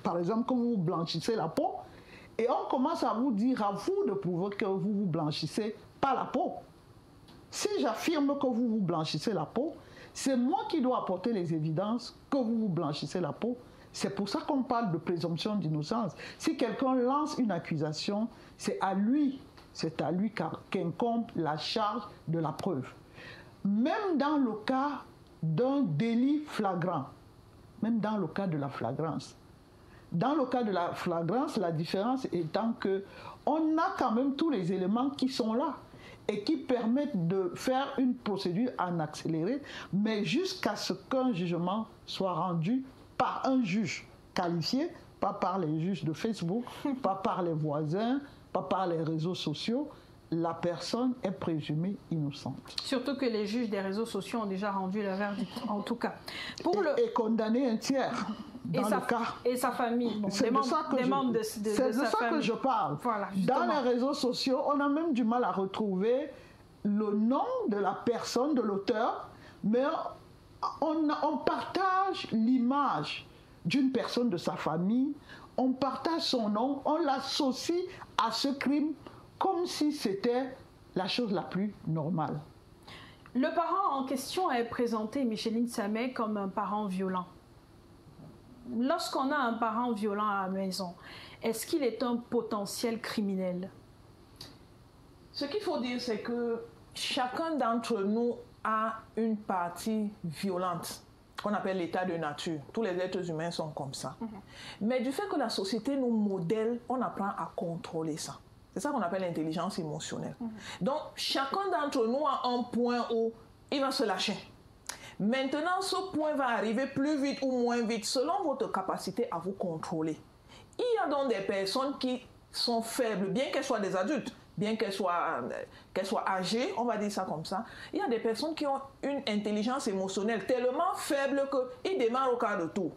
par exemple, que vous blanchissez la peau, et on commence à vous dire, à vous de prouver que vous blanchissez pas la peau. Si j'affirme que vous blanchissez la peau, c'est moi qui dois apporter les évidences que vous blanchissez la peau. C'est pour ça qu'on parle de présomption d'innocence. Si quelqu'un lance une accusation, c'est à lui qu'incombe la charge de la preuve. Même dans le cas d'un délit flagrant, même dans le cas de la flagrance. Dans le cas de la flagrance, la différence étant qu'on a quand même tous les éléments qui sont là et qui permettent de faire une procédure en accéléré, mais jusqu'à ce qu'un jugement soit rendu par un juge qualifié, pas par les juges de Facebook, pas par les voisins, pas par les réseaux sociaux. la personne est présumée innocente. Surtout que les juges des réseaux sociaux ont déjà rendu le verdict, en tout cas. Et condamné un tiers dans le cas. Et sa famille. Bon, c'est de ça que je parle. Voilà, dans les réseaux sociaux, on a même du mal à retrouver le nom de la personne, de l'auteur, mais on partage l'image d'une personne de sa famille, on partage son nom, on l'associe à ce crime comme si c'était la chose la plus normale. Le parent en question est présenté, Micheline Sameh, comme un parent violent. Lorsqu'on a un parent violent à la maison, est-ce qu'il est un potentiel criminel? Ce qu'il faut dire, c'est que chacun d'entre nous a une partie violente qu'on appelle l'état de nature. Tous les êtres humains sont comme ça. Mais du fait que la société nous modèle, on apprend à contrôler ça. C'est ça qu'on appelle l'intelligence émotionnelle. Donc, chacun d'entre nous a un point où il va se lâcher. Maintenant, ce point va arriver plus vite ou moins vite selon votre capacité à vous contrôler. Il y a donc des personnes qui sont faibles, bien qu'elles soient des adultes, bien qu'elles soient âgées, on va dire ça comme ça. Il y a des personnes qui ont une intelligence émotionnelle tellement faible qu'ils démarrent au quart de tour.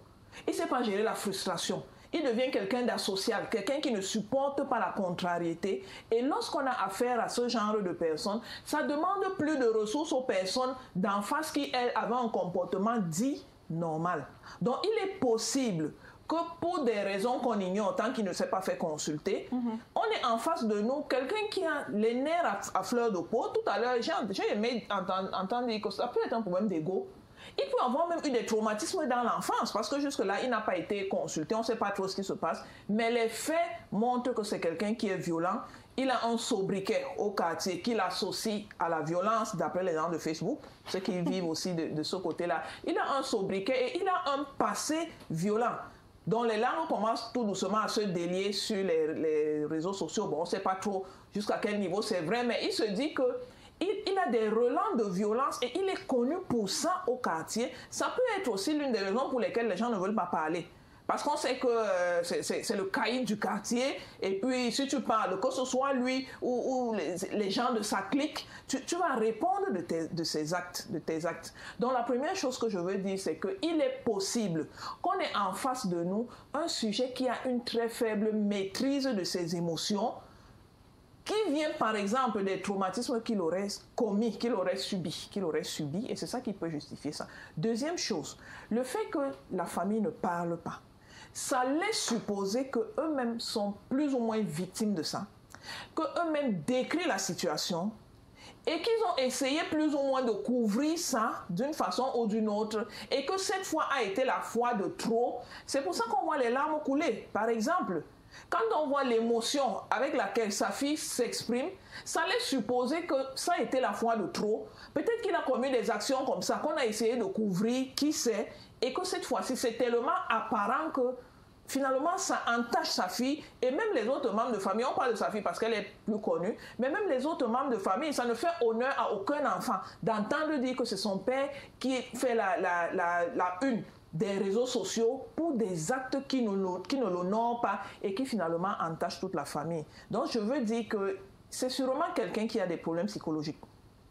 Il ne sait pas gérer la frustration. Il devient quelqu'un d'asocial, quelqu'un qui ne supporte pas la contrariété. Et lorsqu'on a affaire à ce genre de personnes, ça demande plus de ressources aux personnes d'en face qui, elles, avaient un comportement dit normal. Donc, il est possible que pour des raisons qu'on ignore, tant qu'il ne s'est pas fait consulter, on est en face de nous quelqu'un qui a les nerfs à fleur de peau. Tout à l'heure, j'ai aimé entendre dire que ça peut être un problème d'ego. Il peut avoir même eu des traumatismes dans l'enfance parce que jusque-là, il n'a pas été consulté, on ne sait pas trop ce qui se passe. Mais les faits montrent que c'est quelqu'un qui est violent. Il a un sobriquet au quartier qu'il associe à la violence, d'après les gens de Facebook, ceux qui vivent aussi de ce côté-là. Il a un sobriquet et il a un passé violent. Donc les langues commencent tout doucement à se délier sur les réseaux sociaux. Bon, on ne sait pas trop jusqu'à quel niveau c'est vrai, mais il se dit que il a des relents de violence et il est connu pour ça au quartier. Ça peut être aussi l'une des raisons pour lesquelles les gens ne veulent pas parler. Parce qu'on sait que c'est le caïd du quartier. Et puis, si tu parles, que ce soit lui ou les gens de sa clique, tu vas répondre de tes actes. Donc, la première chose que je veux dire, c'est qu'il est possible qu'on ait en face de nous un sujet qui a une très faible maîtrise de ses émotions, qui vient par exemple des traumatismes qu'il aurait commis, qu'il aurait subi, et c'est ça qui peut justifier ça. Deuxième chose, le fait que la famille ne parle pas, ça laisse supposer qu'eux-mêmes sont plus ou moins victimes de ça, qu'eux-mêmes décrivent la situation et qu'ils ont essayé plus ou moins de couvrir ça d'une façon ou d'une autre et que cette fois a été la fois de trop. C'est pour ça qu'on voit les larmes couler, par exemple. Quand on voit l'émotion avec laquelle sa fille s'exprime, ça laisse supposer que ça a été la fois de trop. Peut-être qu'il a commis des actions comme ça, qu'on a essayé de couvrir, qui sait, et que cette fois-ci, c'est tellement apparent que finalement, ça entache sa fille et même les autres membres de famille. On parle de sa fille parce qu'elle est plus connue, mais même les autres membres de famille, ça ne fait honneur à aucun enfant d'entendre dire que c'est son père qui fait la une des réseaux sociaux pour des actes qui ne l'honorent pas et qui finalement entachent toute la famille. Donc je veux dire que c'est sûrement quelqu'un qui a des problèmes psychologiques.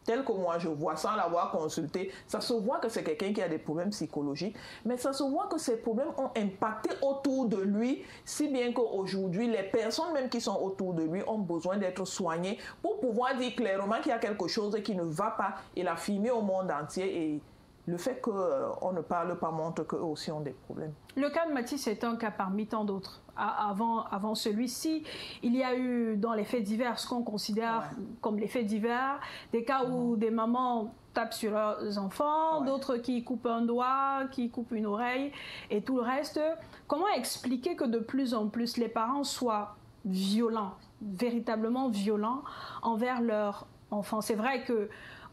Tel que moi je vois, sans l'avoir consulté, ça se voit que c'est quelqu'un qui a des problèmes psychologiques, mais ça se voit que ces problèmes ont impacté autour de lui, si bien qu'aujourd'hui, les personnes même qui sont autour de lui ont besoin d'être soignées pour pouvoir dire clairement qu'il y a quelque chose qui ne va pas et l'affirmer au monde entier. Et le fait qu'on ne parle pas montre qu'eux aussi ont des problèmes. Le cas de Mathis est un cas parmi tant d'autres. Avant celui-ci, il y a eu dans les faits divers ce qu'on considère comme les faits divers, des cas où des mamans tapent sur leurs enfants, d'autres qui coupent un doigt, qui coupent une oreille et tout le reste. Comment expliquer que de plus en plus les parents soient violents, véritablement violents envers leurs enfants? C'est vrai que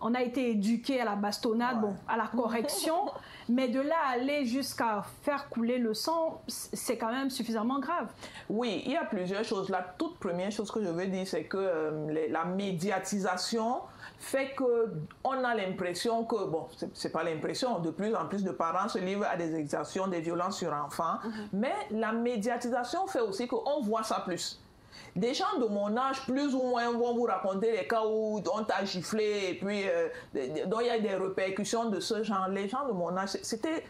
on a été éduqué à la bastonnade, bon, à la correction, mais de là à aller jusqu'à faire couler le sang, c'est quand même suffisamment grave. Oui, il y a plusieurs choses. La toute première chose que je veux dire, c'est que la médiatisation fait qu'on a l'impression que, bon, c'est pas l'impression, de plus en plus de parents se livrent à des exactions, des violences sur enfants, mais la médiatisation fait aussi qu'on voit ça plus. Des gens de mon âge, plus ou moins, vont vous raconter les cas où on t'a giflé et puis dont il y a des répercussions de ce genre. Les gens de mon âge, c'était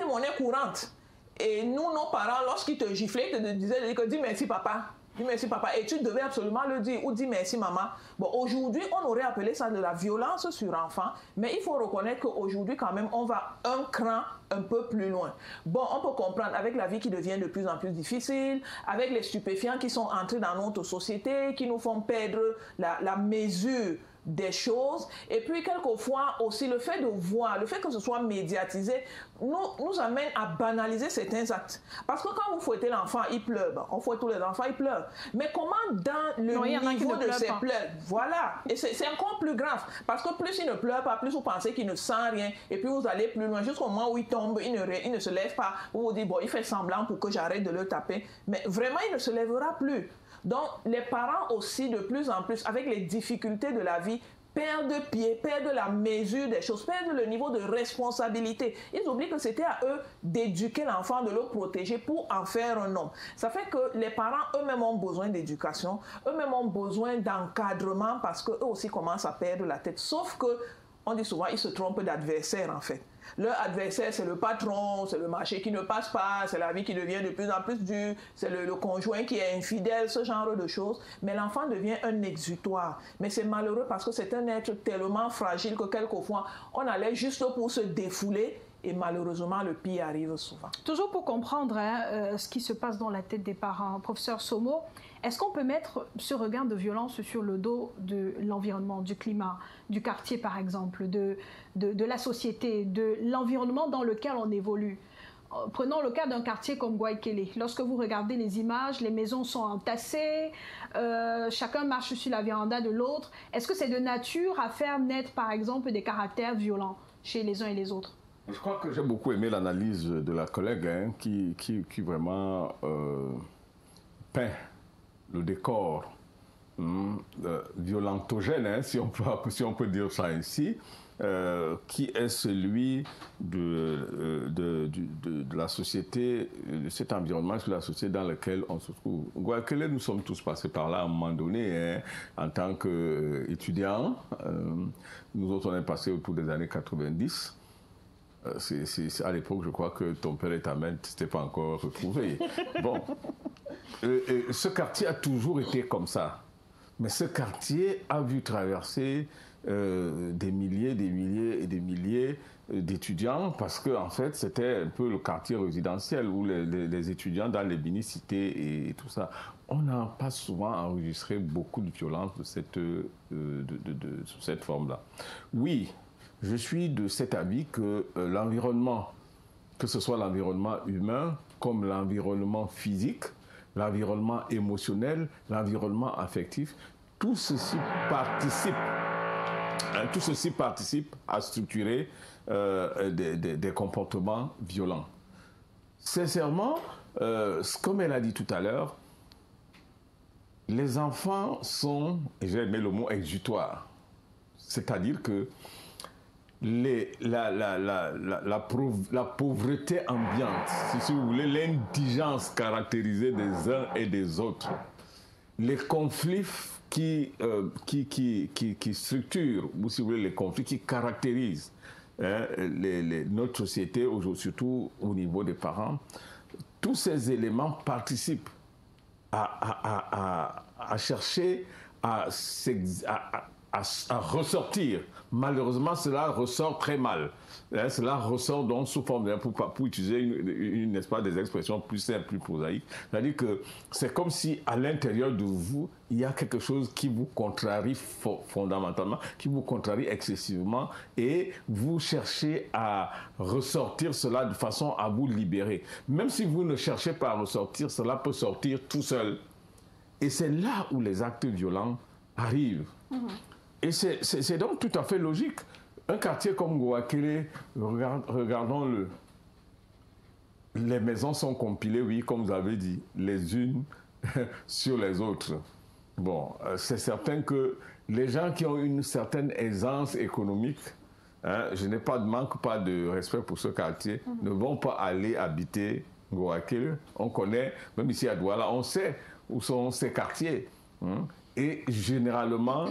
monnaie courante. Et nous, nos parents, lorsqu'ils te giflaient, ils te disaient dis merci papa. Dis merci papa. Et tu devais absolument le dire ou dis merci maman. Bon, aujourd'hui, on aurait appelé ça de la violence sur enfant, mais il faut reconnaître qu'aujourd'hui, quand même, on va un cran un peu plus loin. Bon, on peut comprendre avec la vie qui devient de plus en plus difficile, avec les stupéfiants qui sont entrés dans notre société, qui nous font perdre la mesure des choses, et puis quelquefois aussi le fait de voir, le fait que ce soit médiatisé nous amène à banaliser certains actes, parce que quand vous fouettez l'enfant, il pleure, bon, on fouette tous les enfants, ils pleurent, mais comment dans le niveau de ces pleurs, voilà, et c'est encore plus grave, parce que plus il ne pleure pas, plus vous pensez qu'il ne sent rien, et puis vous allez plus loin, jusqu'au moment où il tombe, il ne se lève pas, vous vous dites bon, il fait semblant pour que j'arrête de le taper, mais vraiment il ne se lèvera plus. Donc, les parents aussi, de plus en plus, avec les difficultés de la vie, perdent pied, perdent la mesure des choses, perdent le niveau de responsabilité. Ils oublient que c'était à eux d'éduquer l'enfant, de le protéger pour en faire un homme. Ça fait que les parents eux-mêmes ont besoin d'éducation, eux-mêmes ont besoin d'encadrement parce qu'eux aussi commencent à perdre la tête. Sauf que, on dit souvent, ils se trompent d'adversaire en fait. Leur adversaire, c'est le patron, c'est le marché qui ne passe pas, c'est la vie qui devient de plus en plus dure, c'est le conjoint qui est infidèle, ce genre de choses. Mais l'enfant devient un exutoire. Mais c'est malheureux parce que c'est un être tellement fragile que quelquefois, on allait juste pour se défouler. Et malheureusement, le pire arrive souvent. Toujours pour comprendre ce qui se passe dans la tête des parents, professeur Somo, est-ce qu'on peut mettre ce regard de violence sur le dos de l'environnement, du climat, du quartier par exemple, de la société, de l'environnement dans lequel on évolue? Prenons le cas d'un quartier comme Gouaikele. Lorsque vous regardez les images, les maisons sont entassées, chacun marche sur la véranda de l'autre. Est-ce que c'est de nature à faire naître par exemple des caractères violents chez les uns et les autres? Je crois que j'ai beaucoup aimé l'analyse de la collègue qui vraiment peint le décor violentogène, si on peut dire ça ainsi, qui est celui de la société, de cet environnement de la société dans lequel on se trouve. Gouaikele, nous sommes tous passés par là à un moment donné, en tant qu'étudiants. Nous autres, on est passés autour des années 90. C'est à l'époque, je crois que ton père et ta mère ne s'étaient pas encore retrouvés. Bon, ce quartier a toujours été comme ça. Mais ce quartier a vu traverser des milliers et des milliers d'étudiants parce que en fait, c'était un peu le quartier résidentiel où les étudiants dans les mini-cités et tout ça. On n'a pas souvent enregistré beaucoup de violence sous cette forme-là. Oui. Je suis de cet avis que l'environnement, que ce soit l'environnement humain comme l'environnement physique, l'environnement émotionnel, l'environnement affectif, tout ceci participe à structurer des comportements violents. Sincèrement, comme elle a dit tout à l'heure, les enfants sont, et j'ai aimé le mot exutoire, c'est-à-dire que la pauvreté ambiante, si vous voulez, l'indigence caractérisée des uns et des autres, les conflits qui structurent, ou si vous voulez, les conflits qui caractérisent notre société, surtout au niveau des parents, tous ces éléments participent à chercher à ressortir. Malheureusement, cela ressort très mal. Cela ressort donc sous forme, pour utiliser n'est-ce pas, des expressions plus simples, plus prosaïques. C'est-à-dire que c'est comme si à l'intérieur de vous, il y a quelque chose qui vous contrarie fondamentalement, qui vous contrarie excessivement, et vous cherchez à ressortir cela de façon à vous libérer. Même si vous ne cherchez pas à ressortir, cela peut sortir tout seul. Et c'est là où les actes violents arrivent. Et c'est donc tout à fait logique. Un quartier comme Gouaikele, regardons-le. Les maisons sont compilées, oui, comme vous avez dit, les unes sur les autres. Bon, c'est certain que les gens qui ont une certaine aisance économique, je n'ai pas de respect pour ce quartier, ne vont pas aller habiter Gouaikele. On connaît, même ici à Douala, on sait où sont ces quartiers. Et généralement,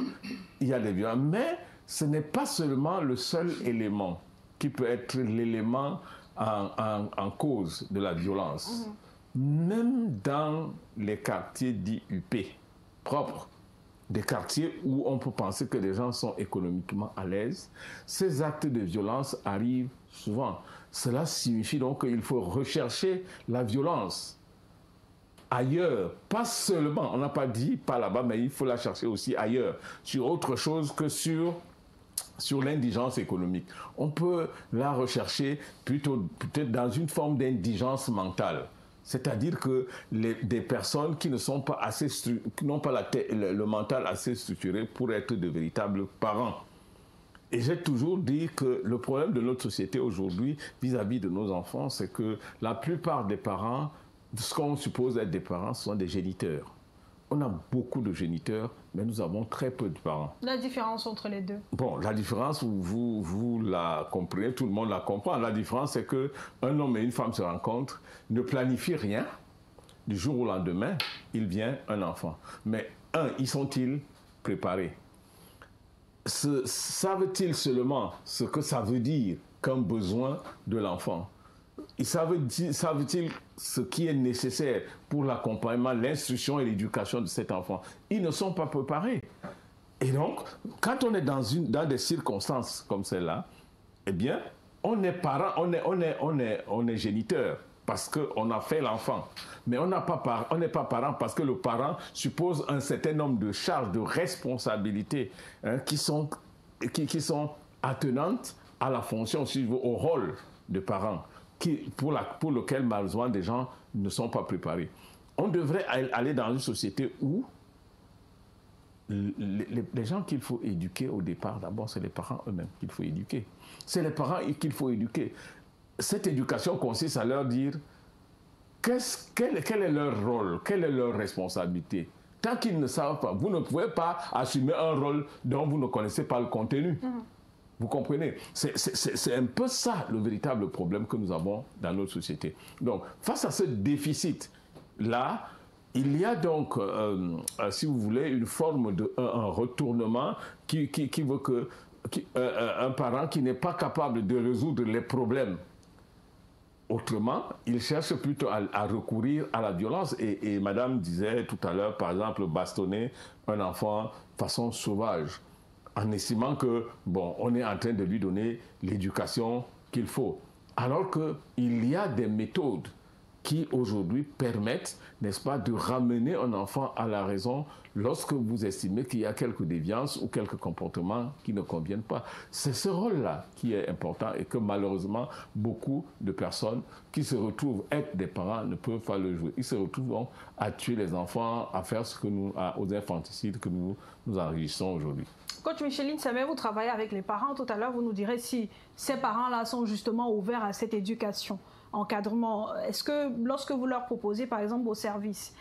il y a des violences. Mais ce n'est pas seulement le seul élément qui peut être l'élément en cause de la violence. Même dans les quartiers dits UP, propres, des quartiers où on peut penser que les gens sont économiquement à l'aise, ces actes de violence arrivent souvent. Cela signifie donc qu'il faut rechercher la violence ailleurs, pas seulement, on n'a pas dit pas là-bas, mais il faut la chercher aussi ailleurs, sur autre chose que sur l'indigence économique. On peut la rechercher plutôt peut-être dans une forme d'indigence mentale. C'est-à-dire que des personnes qui ne sont pas assez, qui n'ont pas le mental assez structuré pour être de véritables parents. Et j'ai toujours dit que le problème de notre société aujourd'hui vis-à-vis de nos enfants, c'est que la plupart des parents, ce qu'on suppose être des parents, sont des géniteurs. On a beaucoup de géniteurs, mais nous avons très peu de parents. La différence entre les deux? Bon, la différence, vous la comprenez, tout le monde la comprend. La différence, c'est qu'un homme et une femme se rencontrent, ne planifient rien. Du jour au lendemain, il vient un enfant. Mais y sont-ils préparés? Savent-ils seulement ce que ça veut dire qu'un besoin de l'enfant? Savent-ils ce qui est nécessaire pour l'accompagnement, l'instruction et l'éducation de cet enfant? Ils ne sont pas préparés. Et donc, quand on est dans des circonstances comme celle-là, eh bien, on est parent, on est géniteur parce qu'on a fait l'enfant. Mais on n'est pas parent parce que le parent suppose un certain nombre de charges, de responsabilités qui sont attenantes à la fonction, si je veux, au rôle de parent. Pour lequel, malheureusement, des gens ne sont pas préparés. On devrait aller dans une société où les gens qu'il faut éduquer au départ, d'abord, c'est les parents eux-mêmes qu'il faut éduquer. C'est les parents qu'il faut éduquer. Cette éducation consiste à leur dire quel est leur rôle, quelle est leur responsabilité. Tant qu'ils ne savent pas, vous ne pouvez pas assumer un rôle dont vous ne connaissez pas le contenu. Vous comprenez? C'est un peu ça le véritable problème que nous avons dans notre société. Donc, face à ce déficit-là, il y a donc, si vous voulez, une forme de un retournement qui veut que un parent qui n'est pas capable de résoudre les problèmes autrement, il cherche plutôt à recourir à la violence. Et madame disait tout à l'heure, par exemple, bastonner un enfant de façon sauvage, en estimant que, bon, on est en train de lui donner l'éducation qu'il faut. Alors qu'il y a des méthodes qui, aujourd'hui, permettent, n'est-ce pas, de ramener un enfant à la raison lorsque vous estimez qu'il y a quelques déviances ou quelques comportements qui ne conviennent pas. C'est ce rôle-là qui est important et que, malheureusement, beaucoup de personnes qui se retrouvent être des parents ne peuvent pas le jouer. Ils se retrouvent donc à tuer les enfants, à faire aux infanticides que nous enregistrons aujourd'hui. Coach Micheline Semé, vous travaillez avec les parents. Tout à l'heure, vous nous direz si ces parents-là sont justement ouverts à cette éducation, encadrement. Est-ce que lorsque vous leur proposez, par exemple, vos services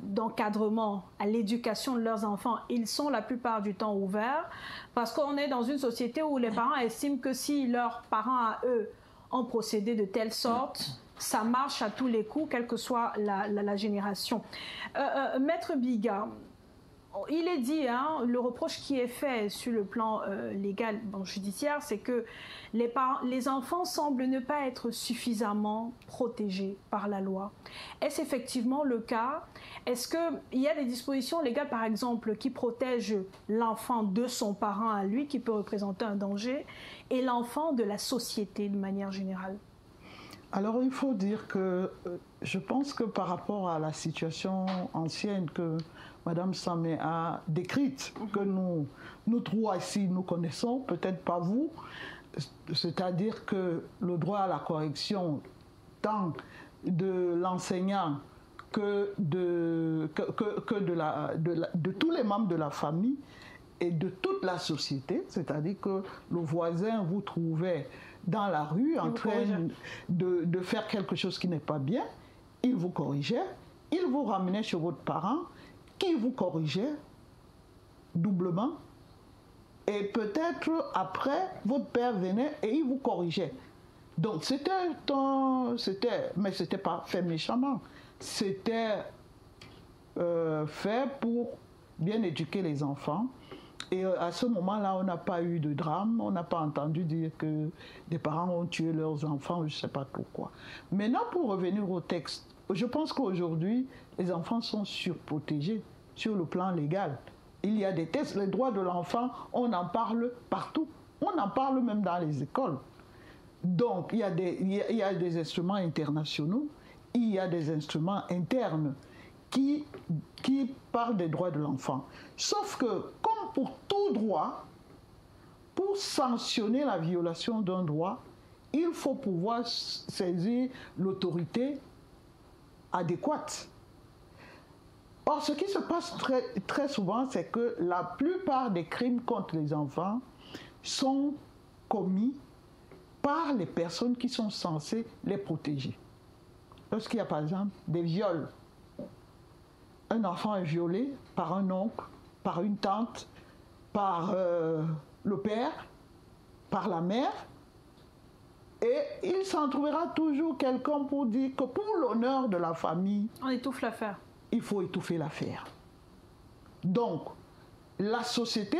d'encadrement à l'éducation de leurs enfants, ils sont la plupart du temps ouverts? Parce qu'on est dans une société où les parents estiment que si leurs parents à eux ont procédé de telle sorte, ça marche à tous les coups, quelle que soit la génération. Maître Biga, il est dit, le reproche qui est fait sur le plan légal, judiciaire, c'est que les enfants semblent ne pas être suffisamment protégés par la loi. Est-ce effectivement le cas? Est-ce qu'il y a des dispositions légales, par exemple, qui protègent l'enfant de son parent à lui, qui peut représenter un danger, et l'enfant de la société de manière générale? Alors, il faut dire que je pense que par rapport à la situation ancienne que Madame Samé a décrite, que nous trois ici, nous connaissons, peut-être pas vous, c'est-à-dire que le droit à la correction, tant de l'enseignant que de tous les membres de la famille et de toute la société, c'est-à-dire que le voisin vous trouvait dans la rue en train de faire quelque chose qui n'est pas bien, il vous corrigeait, il vous ramenait chez votre parent, qui vous corrigeait doublement, et peut-être après, votre père venait et il vous corrigeait. Donc mais c'était pas fait méchamment, c'était fait pour bien éduquer les enfants. Et à ce moment-là, on n'a pas eu de drame, on n'a pas entendu dire que des parents ont tué leurs enfants, je ne sais pas trop quoi. Maintenant, pour revenir au texte, je pense qu'aujourd'hui, les enfants sont surprotégés sur le plan légal. Il y a des textes, les droits de l'enfant, on en parle partout. On en parle même dans les écoles. Donc, il y a des instruments internationaux, il y a des instruments internes qui parlent des droits de l'enfant. Sauf que, comme pour tout droit, pour sanctionner la violation d'un droit, il faut pouvoir saisir l'autorité adéquate. Or, ce qui se passe très souvent, c'est que la plupart des crimes contre les enfants sont commis par les personnes qui sont censées les protéger. Lorsqu'il y a par exemple des viols, un enfant est violé par un oncle, par une tante, par le père, par la mère, et il s'en trouvera toujours quelqu'un pour dire que pour l'honneur de la famille, on étouffe l'affaire. Il faut étouffer l'affaire. Donc, la société,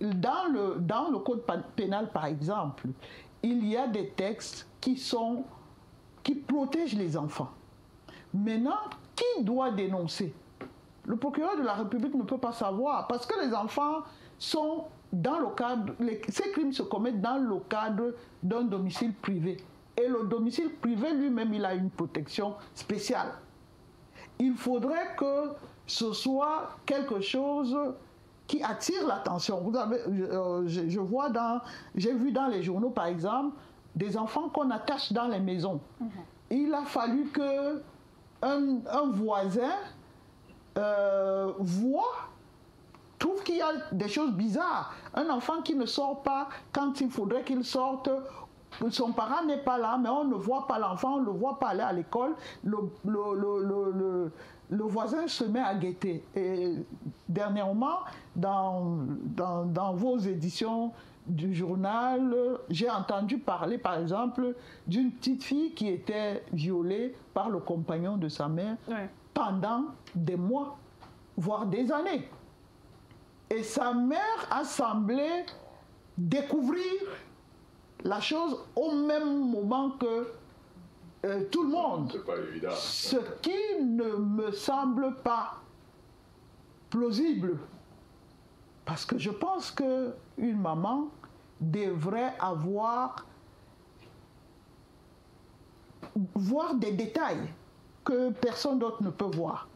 dans le code pénal par exemple, il y a des textes qui protègent les enfants. Maintenant, qui doit dénoncer? Le procureur de la République ne peut pas savoir, parce que les enfants sont dans le cadre, ces crimes se commettent dans le cadre d'un domicile privé. Et le domicile privé lui-même, il a une protection spéciale. Il faudrait que ce soit quelque chose qui attire l'attention. Vous savez, j'ai vu dans les journaux, par exemple, des enfants qu'on attache dans les maisons. Il a fallu que un voisin trouve qu'il y a des choses bizarres. Un enfant qui ne sort pas quand il faudrait qu'il sorte, son parent n'est pas là, mais on ne voit pas l'enfant, on ne le voit pas aller à l'école. Le voisin se met à guetter. Et dernièrement, dans vos éditions du journal, j'ai entendu parler, par exemple, d'une petite fille qui était violée par le compagnon de sa mère pendant des mois, voire des années. Et sa mère a semblé découvrir la chose au même moment que tout le monde. C'est pas évident. Ce qui ne me semble pas plausible. Parce que je pense qu'une maman devrait voir des détails que personne d'autre ne peut voir.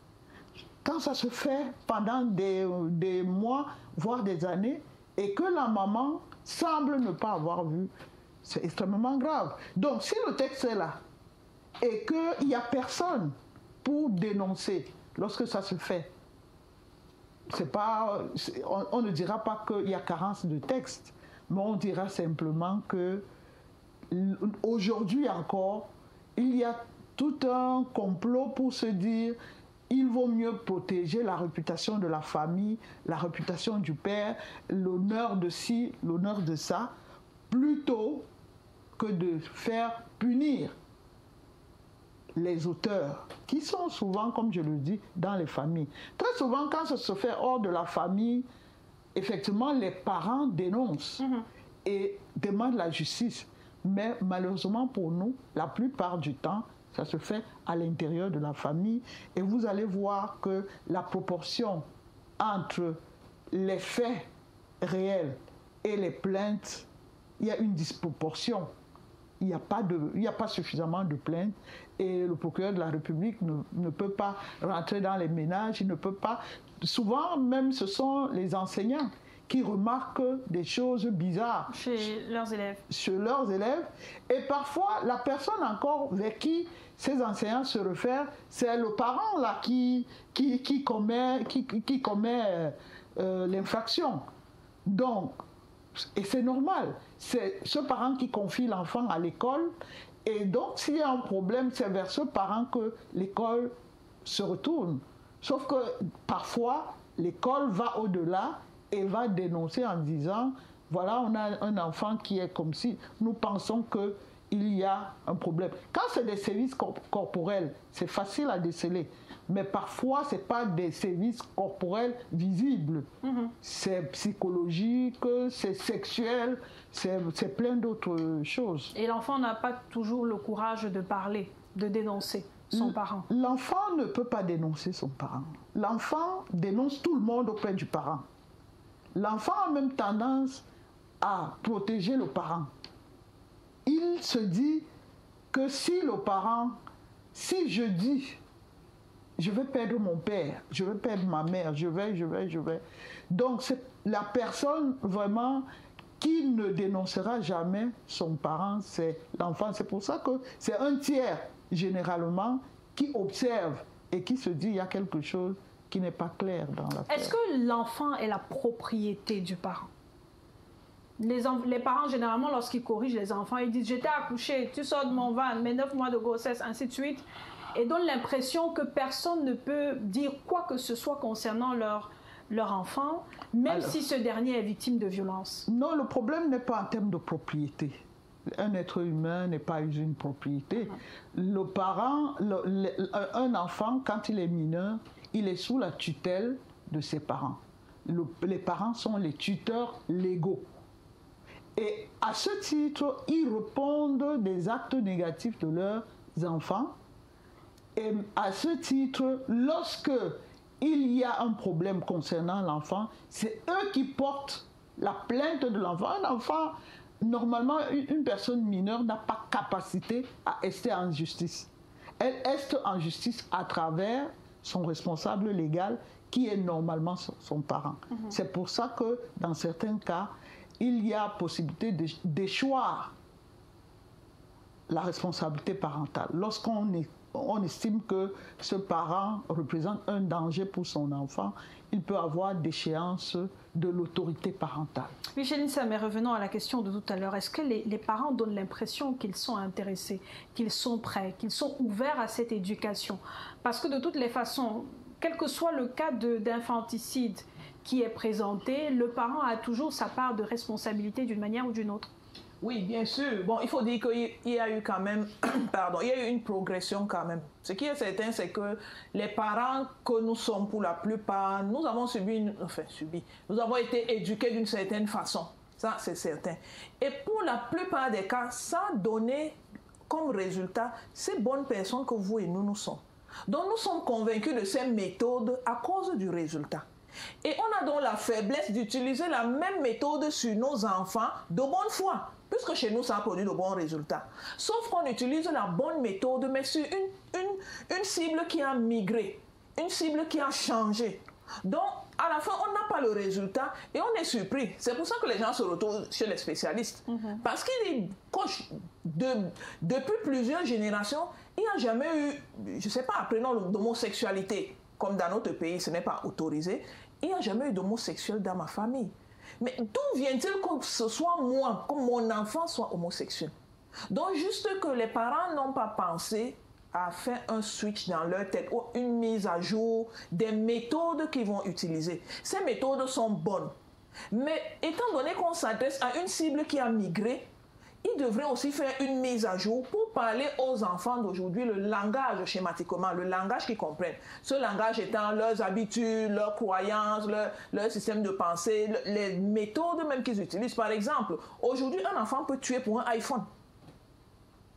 Quand ça se fait pendant des mois, voire des années, et que la maman semble ne pas avoir vu, c'est extrêmement grave. Donc, si le texte est là, et qu'il n'y a personne pour dénoncer lorsque ça se fait, on ne dira pas qu'il y a carence de texte, mais on dira simplement que aujourd'hui encore, il y a tout un complot pour se dire il vaut mieux protéger la réputation de la famille, la réputation du père, l'honneur de ci, l'honneur de ça, plutôt que de faire punir les auteurs, qui sont souvent, comme je le dis, dans les familles. Très souvent, quand ça se fait hors de la famille, effectivement, les parents dénoncent et demandent la justice. Mais malheureusement pour nous, la plupart du temps, ça se fait à l'intérieur de la famille. Et vous allez voir que la proportion entre les faits réels et les plaintes, il y a une disproportion. Il n'y a pas suffisamment de plaintes et le procureur de la République ne peut pas rentrer dans les ménages, il ne peut pas. Souvent, même, ce sont les enseignants qui remarquent des choses bizarres chez leurs élèves. Et parfois, la personne encore vers qui ces enseignants se réfèrent, c'est le parent là qui commet l'infraction. Donc, et c'est normal, c'est ce parent qui confie l'enfant à l'école, et donc s'il y a un problème, c'est vers ce parent que l'école se retourne. Sauf que parfois, l'école va au-delà et va dénoncer en disant, voilà, on a un enfant qui est comme si, nous pensons qu'il y a un problème. Quand c'est des sévices corporels, c'est facile à déceler. mais parfois, ce n'est pas des sévices corporels visibles. C'est psychologique, c'est sexuel, c'est plein d'autres choses. Et l'enfant n'a pas toujours le courage de parler, de dénoncer son parent. L'enfant ne peut pas dénoncer son parent. L'enfant dénonce tout le monde auprès du parent. L'enfant a même tendance à protéger le parent. Il se dit que si le parent, si je dis, je vais perdre mon père, je vais perdre ma mère, je vais. Donc c'est la personne vraiment qui ne dénoncera jamais son parent, c'est l'enfant. C'est pour ça que c'est un tiers, généralement, qui observe et qui se dit il y a quelque chose qui n'est pas clair dans l'affaire. Est-ce que l'enfant est la propriété du parent? Les parents, généralement, lorsqu'ils corrigent les enfants, ils disent « j'étais accouché, tu sors de mon ventre, mes 9 mois de grossesse, ainsi de suite », et donnent l'impression que personne ne peut dire quoi que ce soit concernant leur enfant, même si ce dernier est victime de violence. Non, le problème n'est pas en termes de propriété. Un être humain n'est pas une propriété. Le parent, un enfant, quand il est mineur, il est sous la tutelle de ses parents. Les parents sont les tuteurs légaux. Et à ce titre, ils répondent des actes négatifs de leurs enfants. Et à ce titre, lorsque il y a un problème concernant l'enfant, c'est eux qui portent la plainte de l'enfant. Un enfant, normalement, une personne mineure n'a pas capacité à rester en justice. Elle reste en justice à travers son responsable légal, qui est normalement son parent. C'est pour ça que, dans certains cas, il y a possibilité d'échoir la responsabilité parentale. Lorsqu'on estime que ce parent représente un danger pour son enfant, il peut avoir déchéance de l'autorité parentale. Micheline Samé, revenons à la question de tout à l'heure. Est-ce que les parents donnent l'impression qu'ils sont intéressés, qu'ils sont prêts, qu'ils sont ouverts à cette éducation? Parce que de toutes les façons, quel que soit le cas d'infanticide qui est présenté, le parent a toujours sa part de responsabilité d'une manière ou d'une autre. Oui, bien sûr. Bon, il faut dire qu'il y a eu quand même, il y a eu une progression quand même. Ce qui est certain, c'est que les parents que nous sommes pour la plupart, nous avons nous avons été éduqués d'une certaine façon. Ça, c'est certain. Et pour la plupart des cas, ça a donné comme résultat ces bonnes personnes que vous et nous sommes. Donc, nous sommes convaincus de ces méthodes à cause du résultat. Et on a donc la faiblesse d'utiliser la même méthode sur nos enfants de bonne foi, puisque chez nous, ça a produit de bons résultats. Sauf qu'on utilise la bonne méthode, mais sur une cible qui a migré, une cible qui a changé. Donc, à la fin, on n'a pas le résultat et on est surpris. C'est pour ça que les gens se retrouvent chez les spécialistes. Parce qu'il depuis plusieurs générations, il n'y a jamais eu, je ne sais pas, apprenons l'homosexualité. Comme dans notre pays, ce n'est pas autorisé. Il n'y a jamais eu d'homosexuel dans ma famille. Mais d'où vient-il que ce soit moi, que mon enfant soit homosexuel? Donc, juste que les parents n'ont pas pensé à faire un switch dans leur tête ou une mise à jour des méthodes qu'ils vont utiliser. Ces méthodes sont bonnes. Mais étant donné qu'on s'adresse à une cible qui a migré, ils devraient aussi faire une mise à jour pour parler aux enfants d'aujourd'hui le langage schématiquement, le langage qu'ils comprennent. Ce langage étant leurs habitudes, leurs croyances, leur système de pensée, les méthodes même qu'ils utilisent. Par exemple, aujourd'hui, un enfant peut tuer pour un iPhone.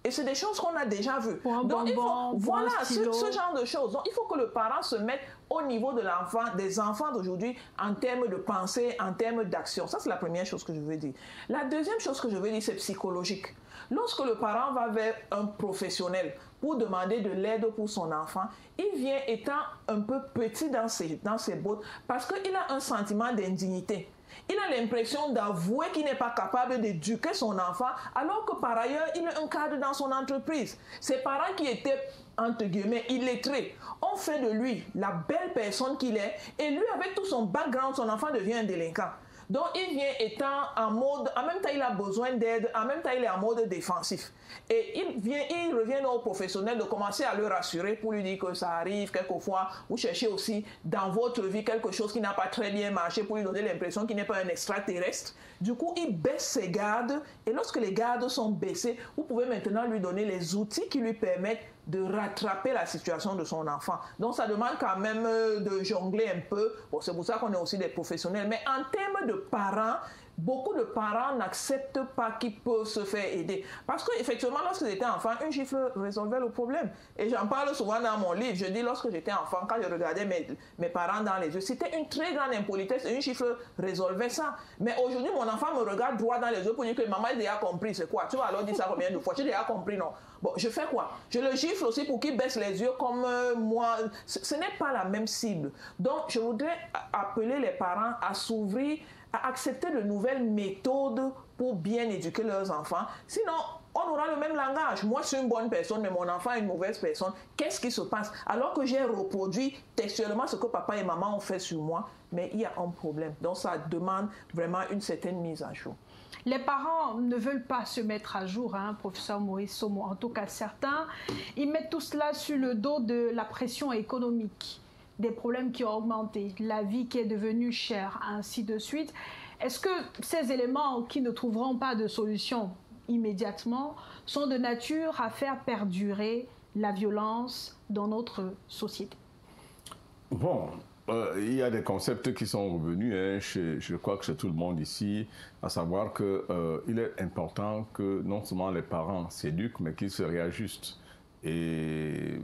Et c'est des choses qu'on a déjà vues. Donc, voilà, ce genre de choses. Donc, il faut que le parent se mette au niveau de l'enfant, des enfants d'aujourd'hui, en termes de pensée, en termes d'action. Ça, c'est la première chose que je veux dire. La deuxième chose que je veux dire, c'est psychologique. Lorsque le parent va vers un professionnel pour demander de l'aide pour son enfant, il vient étant un peu petit dans ses bottes parce qu'il a un sentiment d'indignité. Il a l'impression d'avouer qu'il n'est pas capable d'éduquer son enfant, alors que par ailleurs, il a un cadre dans son entreprise. Ses parents qui étaient, entre guillemets, illettrés, ont fait de lui la belle personne qu'il est, et lui, avec tout son background, son enfant devient un délinquant. Donc, il vient étant en mode, en même temps, il a besoin d'aide, en même temps, il est en mode défensif. Et il revient aux professionnels de commencer à le rassurer pour lui dire que ça arrive quelquefois. Vous cherchez aussi dans votre vie quelque chose qui n'a pas très bien marché pour lui donner l'impression qu'il n'est pas un extraterrestre. Du coup, il baisse ses gardes et lorsque les gardes sont baissés, vous pouvez maintenant lui donner les outils qui lui permettent de rattraper la situation de son enfant. Donc ça demande quand même de jongler un peu. Bon, c'est pour ça qu'on est aussi des professionnels. Mais en termes de parents, beaucoup de parents n'acceptent pas qu'ils peuvent se faire aider. Parce qu'effectivement, lorsque j'étais enfant, une gifle résolvait le problème. Et j'en parle souvent dans mon livre. Je dis, lorsque j'étais enfant, quand je regardais mes parents dans les yeux, c'était une très grande impolitesse et une gifle résolvait ça. Mais aujourd'hui, mon enfant me regarde droit dans les yeux pour dire que maman a déjà compris. C'est quoi? Tu vas alors dire ça combien de fois? J'ai déjà compris, non? Bon, je fais quoi? Je le gifle aussi pour qu'il baisse les yeux comme moi. Ce n'est pas la même cible. Donc, je voudrais appeler les parents à s'ouvrir, à accepter de nouvelles méthodes pour bien éduquer leurs enfants. Sinon, on aura le même langage. Moi, je suis une bonne personne, mais mon enfant est une mauvaise personne. Qu'est-ce qui se passe? Alors que j'ai reproduit textuellement ce que papa et maman ont fait sur moi, mais il y a un problème. Donc, ça demande vraiment une certaine mise à jour. Les parents ne veulent pas se mettre à jour, hein, professeur Maurice Somo. En tout cas, certains, ils mettent tout cela sur le dos de la pression économique, des problèmes qui ont augmenté, la vie qui est devenue chère, ainsi de suite. Est-ce que ces éléments qui ne trouveront pas de solution immédiatement sont de nature à faire perdurer la violence dans notre société? Bon, il y a des concepts qui sont revenus, hein, je crois que chez tout le monde ici, à savoir qu'il est important que non seulement les parents s'éduquent, mais qu'ils se réajustent et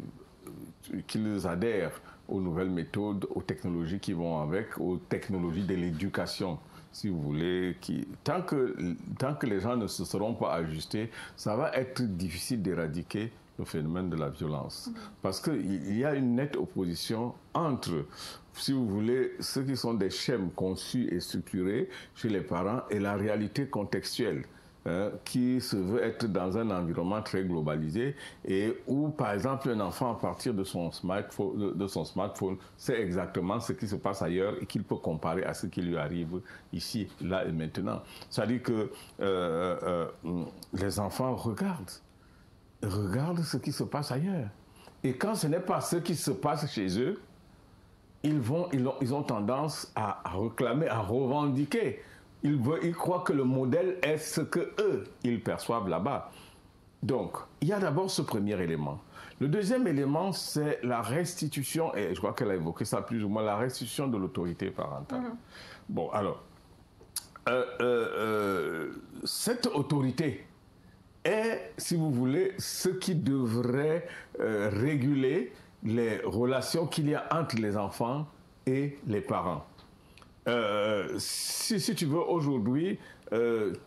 qu'ils adhèrent aux nouvelles méthodes, aux technologies qui vont avec, aux technologies de l'éducation, si vous voulez. Tant que les gens ne se seront pas ajustés, ça va être difficile d'éradiquer le phénomène de la violence. Parce qu'il y a une nette opposition entre, si vous voulez, ceux qui sont des schèmes conçus et structurés chez les parents et la réalité contextuelle, qui se veut être dans un environnement très globalisé et où, par exemple, un enfant, à partir de son smartphone, sait exactement ce qui se passe ailleurs et qu'il peut comparer à ce qui lui arrive ici, là et maintenant. C'est-à-dire que les enfants regardent ce qui se passe ailleurs. Et quand ce n'est pas ce qui se passe chez eux, ils ont tendance à réclamer, à revendiquer. Ils croient que le modèle est ce qu'eux, ils perçoivent là-bas. Donc, il y a d'abord ce premier élément. Le deuxième élément, c'est la restitution, et je crois qu'elle a évoqué ça plus ou moins, la restitution de l'autorité parentale. Bon, alors, cette autorité est, si vous voulez, ce qui devrait réguler les relations qu'il y a entre les enfants et les parents. Si tu veux, aujourd'hui,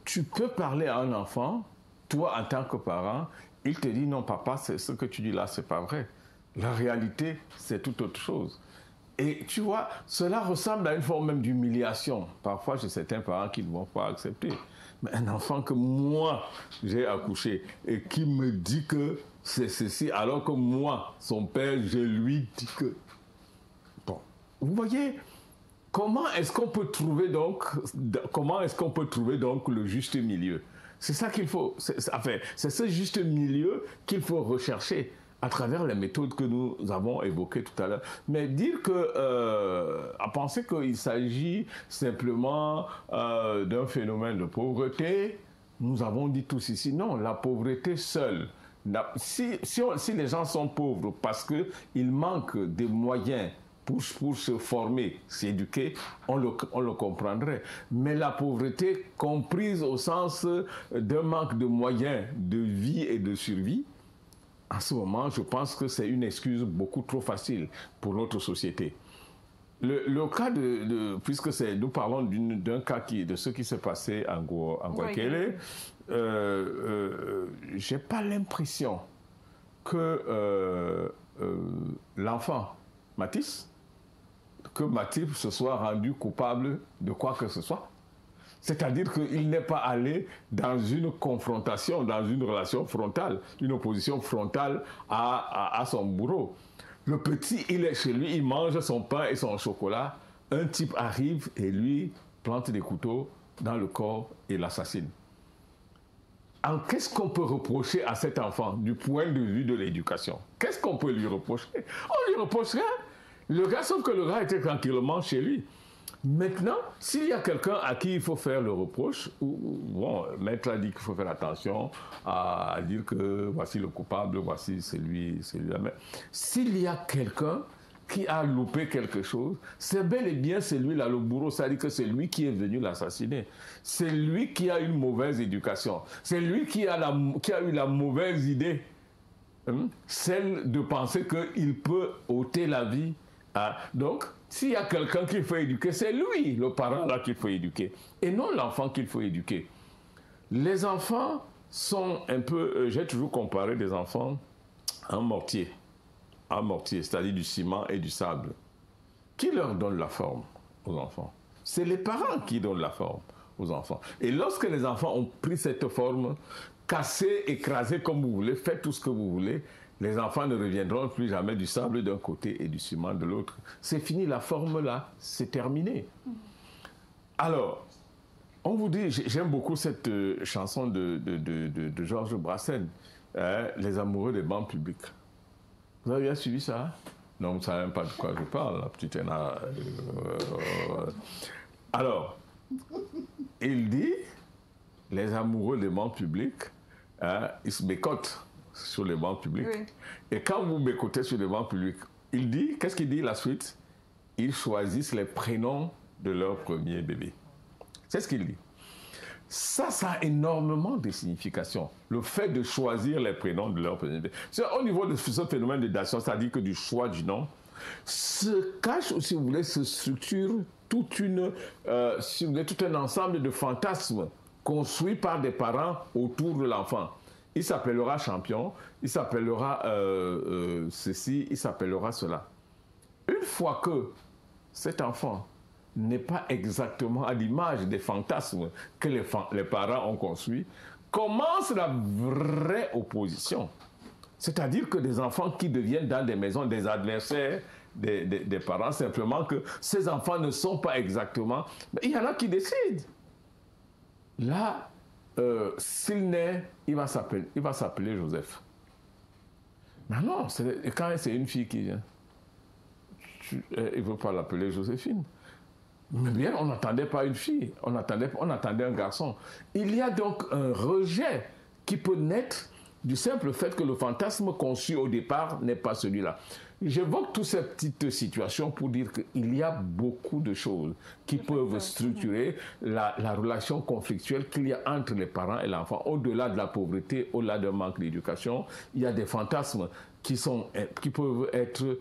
tu peux parler à un enfant, toi en tant que parent, il te dit non papa, ce que tu dis là, c'est pas vrai. La réalité, c'est tout autre chose. Et tu vois, cela ressemble à une forme même d'humiliation. Parfois, j'ai certains parents qui ne vont pas accepter. Mais un enfant que moi, j'ai accouché et qui me dit que c'est ceci, alors que moi, son père, je lui dis que... Bon, vous voyez, comment est-ce qu'on peut trouver donc le juste milieu? C'est ça qu'il faut, c'est ce juste milieu qu'il faut rechercher à travers les méthodes que nous avons évoquées tout à l'heure. Mais dire à penser qu'il s'agit simplement d'un phénomène de pauvreté, nous avons dit tous ici, non, la pauvreté seule. Si les gens sont pauvres parce qu'ils manquent des moyens pour se former, s'éduquer, on le comprendrait. Mais la pauvreté, comprise au sens d'un manque de moyens de vie et de survie, en ce moment, je pense que c'est une excuse beaucoup trop facile pour notre société. Le cas puisque nous parlons d'un cas de ce qui s'est passé en Guayaquil, j'ai pas l'impression que l'enfant Matisse se soit rendu coupable de quoi que ce soit. C'est-à-dire qu'il n'est pas allé dans une confrontation, dans une relation frontale, une opposition frontale à son bourreau. Le petit, il est chez lui, il mange son pain et son chocolat. Un type arrive et lui plante des couteaux dans le corps et l'assassine. Alors, qu'est-ce qu'on peut reprocher à cet enfant du point de vue de l'éducation? Qu'est-ce qu'on peut lui reprocher? On lui reproche rien. Le gars, sauf que le gars était tranquillement chez lui. Maintenant, s'il y a quelqu'un à qui il faut faire le reproche, bon, maître a dit qu'il faut faire attention à dire que voici le coupable, voici celui-là. Mais s'il y a quelqu'un qui a loupé quelque chose, c'est bel et bien celui-là, le bourreau, c'est-à-dire que c'est lui qui est venu l'assassiner. C'est lui qui a une mauvaise éducation. C'est lui qui a eu la mauvaise idée, celle de penser qu'il peut ôter la vie. Donc, s'il y a quelqu'un qu'il faut éduquer, c'est lui, le parent là qu'il faut éduquer, et non l'enfant qu'il faut éduquer. Les enfants sont un peu, j'ai toujours comparé des enfants à un mortier, c'est-à-dire du ciment et du sable. Qui leur donne la forme aux enfants? C'est les parents qui donnent la forme aux enfants. Et lorsque les enfants ont pris cette forme, cassée, écrasée comme vous voulez, faites tout ce que vous voulez, les enfants ne reviendront plus jamais du sable d'un côté et du ciment de l'autre. C'est fini, la forme là, c'est terminé. Alors, on vous dit, j'aime beaucoup cette chanson de Georges Brassens, Les amoureux des bancs publics. Vous avez bien suivi ça? Non, vous ne savez même pas de quoi je parle, la petite Anna. Alors, il dit, les amoureux des bancs publics, ils se bécotent sur les bancs publics. Oui. Et quand vous m'écoutez sur les bancs publics, il dit, qu'est-ce qu'il dit la suite? Ils choisissent les prénoms de leur premier bébé. C'est ce qu'il dit. Ça a énormément de signification. Le fait de choisir les prénoms de leur premier bébé. Au niveau de ce phénomène de datation, c'est-à-dire que du choix du nom, se cache, si vous voulez, se structure tout un ensemble de fantasmes construits par des parents autour de l'enfant. Il s'appellera champion, il s'appellera ceci, il s'appellera cela. Une fois que cet enfant n'est pas exactement à l'image des fantasmes que les parents ont construits, commence la vraie opposition. C'est-à-dire que des enfants qui deviennent dans des maisons des adversaires des parents, simplement que ces enfants ne sont pas exactement... Mais il y en a qui décident. Là, s'il naît, il va s'appeler Joseph. Mais non, quand c'est une fille qui vient, il ne veut pas l'appeler Joséphine. Mais bien, on n'attendait pas une fille, on attendait un garçon. Il y a donc un rejet qui peut naître du simple fait que le fantasme conçu au départ n'est pas celui-là. J'évoque toutes ces petites situations pour dire qu'il y a beaucoup de choses qui peuvent structurer la relation conflictuelle qu'il y a entre les parents et l'enfant. Au-delà de la pauvreté, au-delà d'un manque d'éducation, il y a des fantasmes qui peuvent être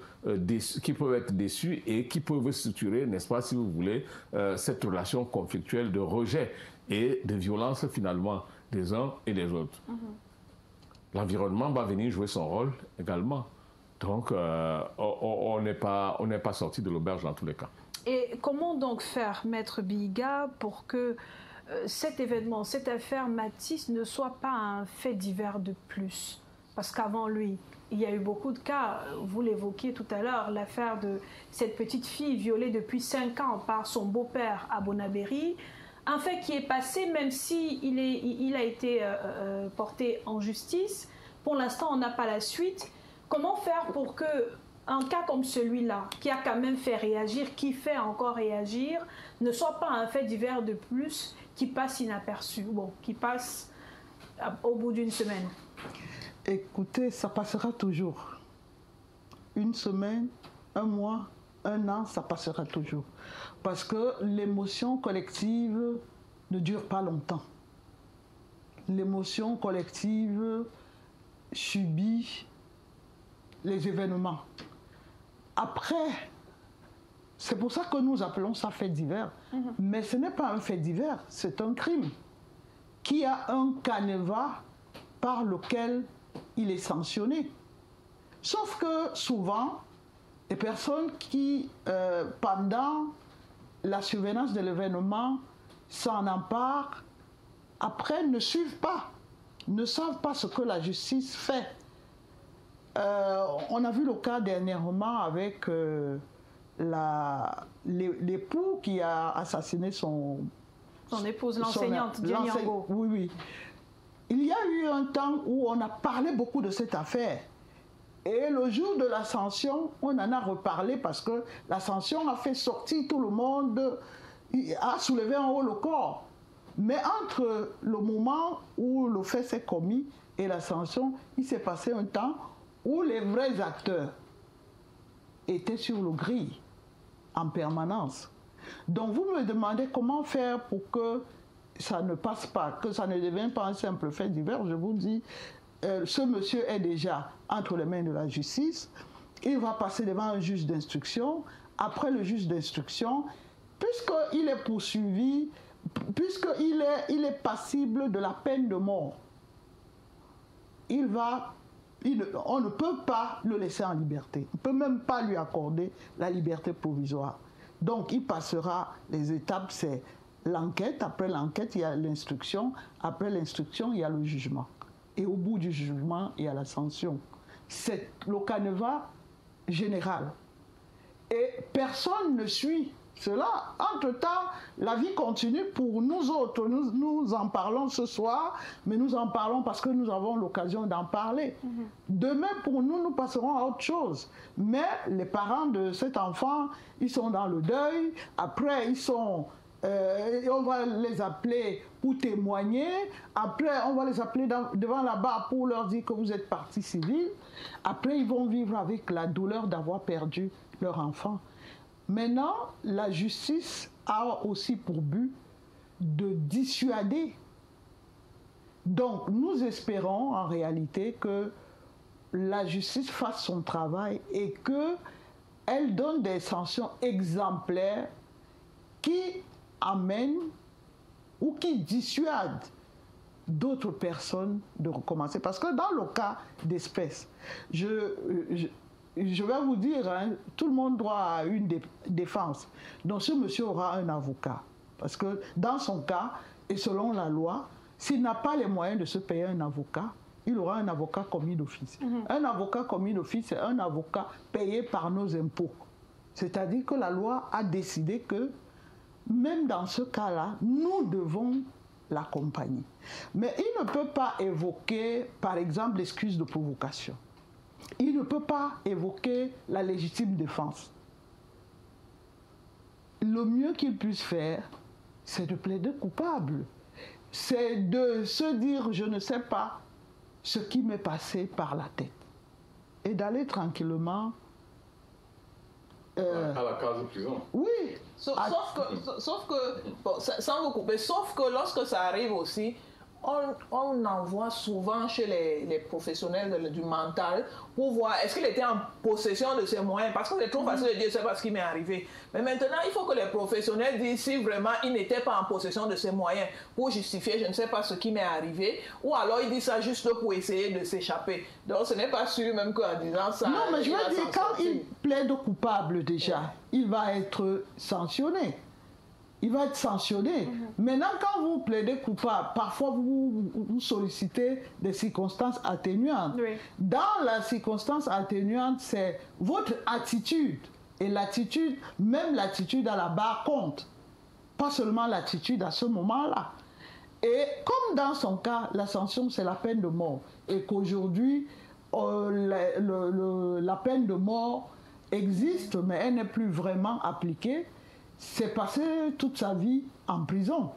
déçus et qui peuvent structurer, n'est-ce pas, si vous voulez, cette relation conflictuelle de rejet et de violence finalement des uns et des autres. L'environnement va venir jouer son rôle également. Donc, on n'est pas sorti de l'auberge dans tous les cas. Et comment donc faire, Maître Bihiga, pour que cet événement, cette affaire Mathis ne soit pas un fait divers de plus? Parce qu'avant lui, il y a eu beaucoup de cas, vous l'évoquiez tout à l'heure, l'affaire de cette petite fille violée depuis 5 ans par son beau-père à Bonabéry, un fait qui est passé même si il a été porté en justice. Pour l'instant, on n'a pas la suite. Comment faire pour que un cas comme celui-là, qui a quand même fait réagir, qui fait encore réagir, ne soit pas un fait divers de plus qui passe inaperçu, qui passe au bout d'une semaine? Écoutez, ça passera toujours. Une semaine, un mois, un an, ça passera toujours. Parce que l'émotion collective ne dure pas longtemps. L'émotion collective subit les événements. Après, c'est pour ça que nous appelons ça fait divers. Mais ce n'est pas un fait divers, c'est un crime qui a un canevas par lequel il est sanctionné. Sauf que souvent, les personnes qui, pendant la survenance de l'événement, s'en emparent, après ne suivent pas, ne savent pas ce que la justice fait. On a vu le cas dernièrement avec l'époux qui a assassiné son épouse, l'enseignante Diane Yango. Oui. Il y a eu un temps où on a parlé beaucoup de cette affaire. Et le jour de l'ascension, on en a reparlé parce que l'ascension a fait sortir tout le monde, a soulevé en haut le corps. Mais entre le moment où le fait s'est commis et l'ascension, il s'est passé un temps où les vrais acteurs étaient sur le grill en permanence. Donc vous me demandez comment faire pour que ça ne passe pas, que ça ne devienne pas un simple fait divers. Je vous dis, ce monsieur est déjà entre les mains de la justice. Il va passer devant un juge d'instruction. Après le juge d'instruction, puisqu'il est poursuivi, puisqu'il est passible de la peine de mort, on ne peut pas le laisser en liberté. On ne peut même pas lui accorder la liberté provisoire. Donc il passera les étapes, c'est l'enquête. Après l'enquête, il y a l'instruction. Après l'instruction, il y a le jugement. Et au bout du jugement, il y a la sanction. C'est le canevas général. Et personne ne suit cela. Entre-temps, la vie continue pour nous autres. Nous en parlons ce soir, mais nous en parlons parce que nous avons l'occasion d'en parler. Demain, pour nous, nous passerons à autre chose. Mais les parents de cet enfant, ils sont dans le deuil. Après, on va les appeler pour témoigner. Après, on va les appeler devant la barre pour leur dire que vous êtes partie civile. Après, ils vont vivre avec la douleur d'avoir perdu leur enfant. Maintenant, la justice a aussi pour but de dissuader. Donc, nous espérons en réalité que la justice fasse son travail et qu'elle donne des sanctions exemplaires qui amènent ou qui dissuadent d'autres personnes de recommencer. Parce que dans le cas d'espèce, je vais vous dire, hein, tout le monde doit à une défense. Donc ce monsieur aura un avocat. Parce que dans son cas, et selon la loi, s'il n'a pas les moyens de se payer un avocat, il aura un avocat commis d'office. Un avocat commis d'office, c'est un avocat payé par nos impôts. C'est-à-dire que la loi a décidé que, même dans ce cas-là, nous devons l'accompagner. Mais il ne peut pas évoquer, par exemple, l'excuse de provocation. Il ne peut pas évoquer la légitime défense. Le mieux qu'il puisse faire, c'est de plaider coupable. C'est de se dire, je ne sais pas ce qui m'est passé par la tête. Et d'aller tranquillement à la case de prison. Oui. Sauf que bon, sans vous couper, sauf que lorsque ça arrive aussi, on envoie souvent chez les professionnels du mental pour voir est-ce qu'il était en possession de ses moyens. Parce que c'est trop facile de dire c'est pas ce qui m'est arrivé. Mais maintenant, il faut que les professionnels disent si vraiment il n'était pas en possession de ses moyens pour justifier je ne sais pas ce qui m'est arrivé, ou alors il dit ça juste pour essayer de s'échapper. Donc ce n'est pas sûr même qu'en disant ça... Non, mais je veux dire, quand il plaide coupable déjà, il va être sanctionné. Il va être sanctionné. Maintenant, quand vous plaidez coupable, parfois vous sollicitez des circonstances atténuantes. Oui. Dans la circonstance atténuante, c'est votre attitude. Et l'attitude, même l'attitude à la barre compte. Pas seulement l'attitude à ce moment-là. Et comme dans son cas, la sanction, c'est la peine de mort. Et qu'aujourd'hui, la peine de mort existe, mais elle n'est plus vraiment appliquée. C'est passé toute sa vie en prison.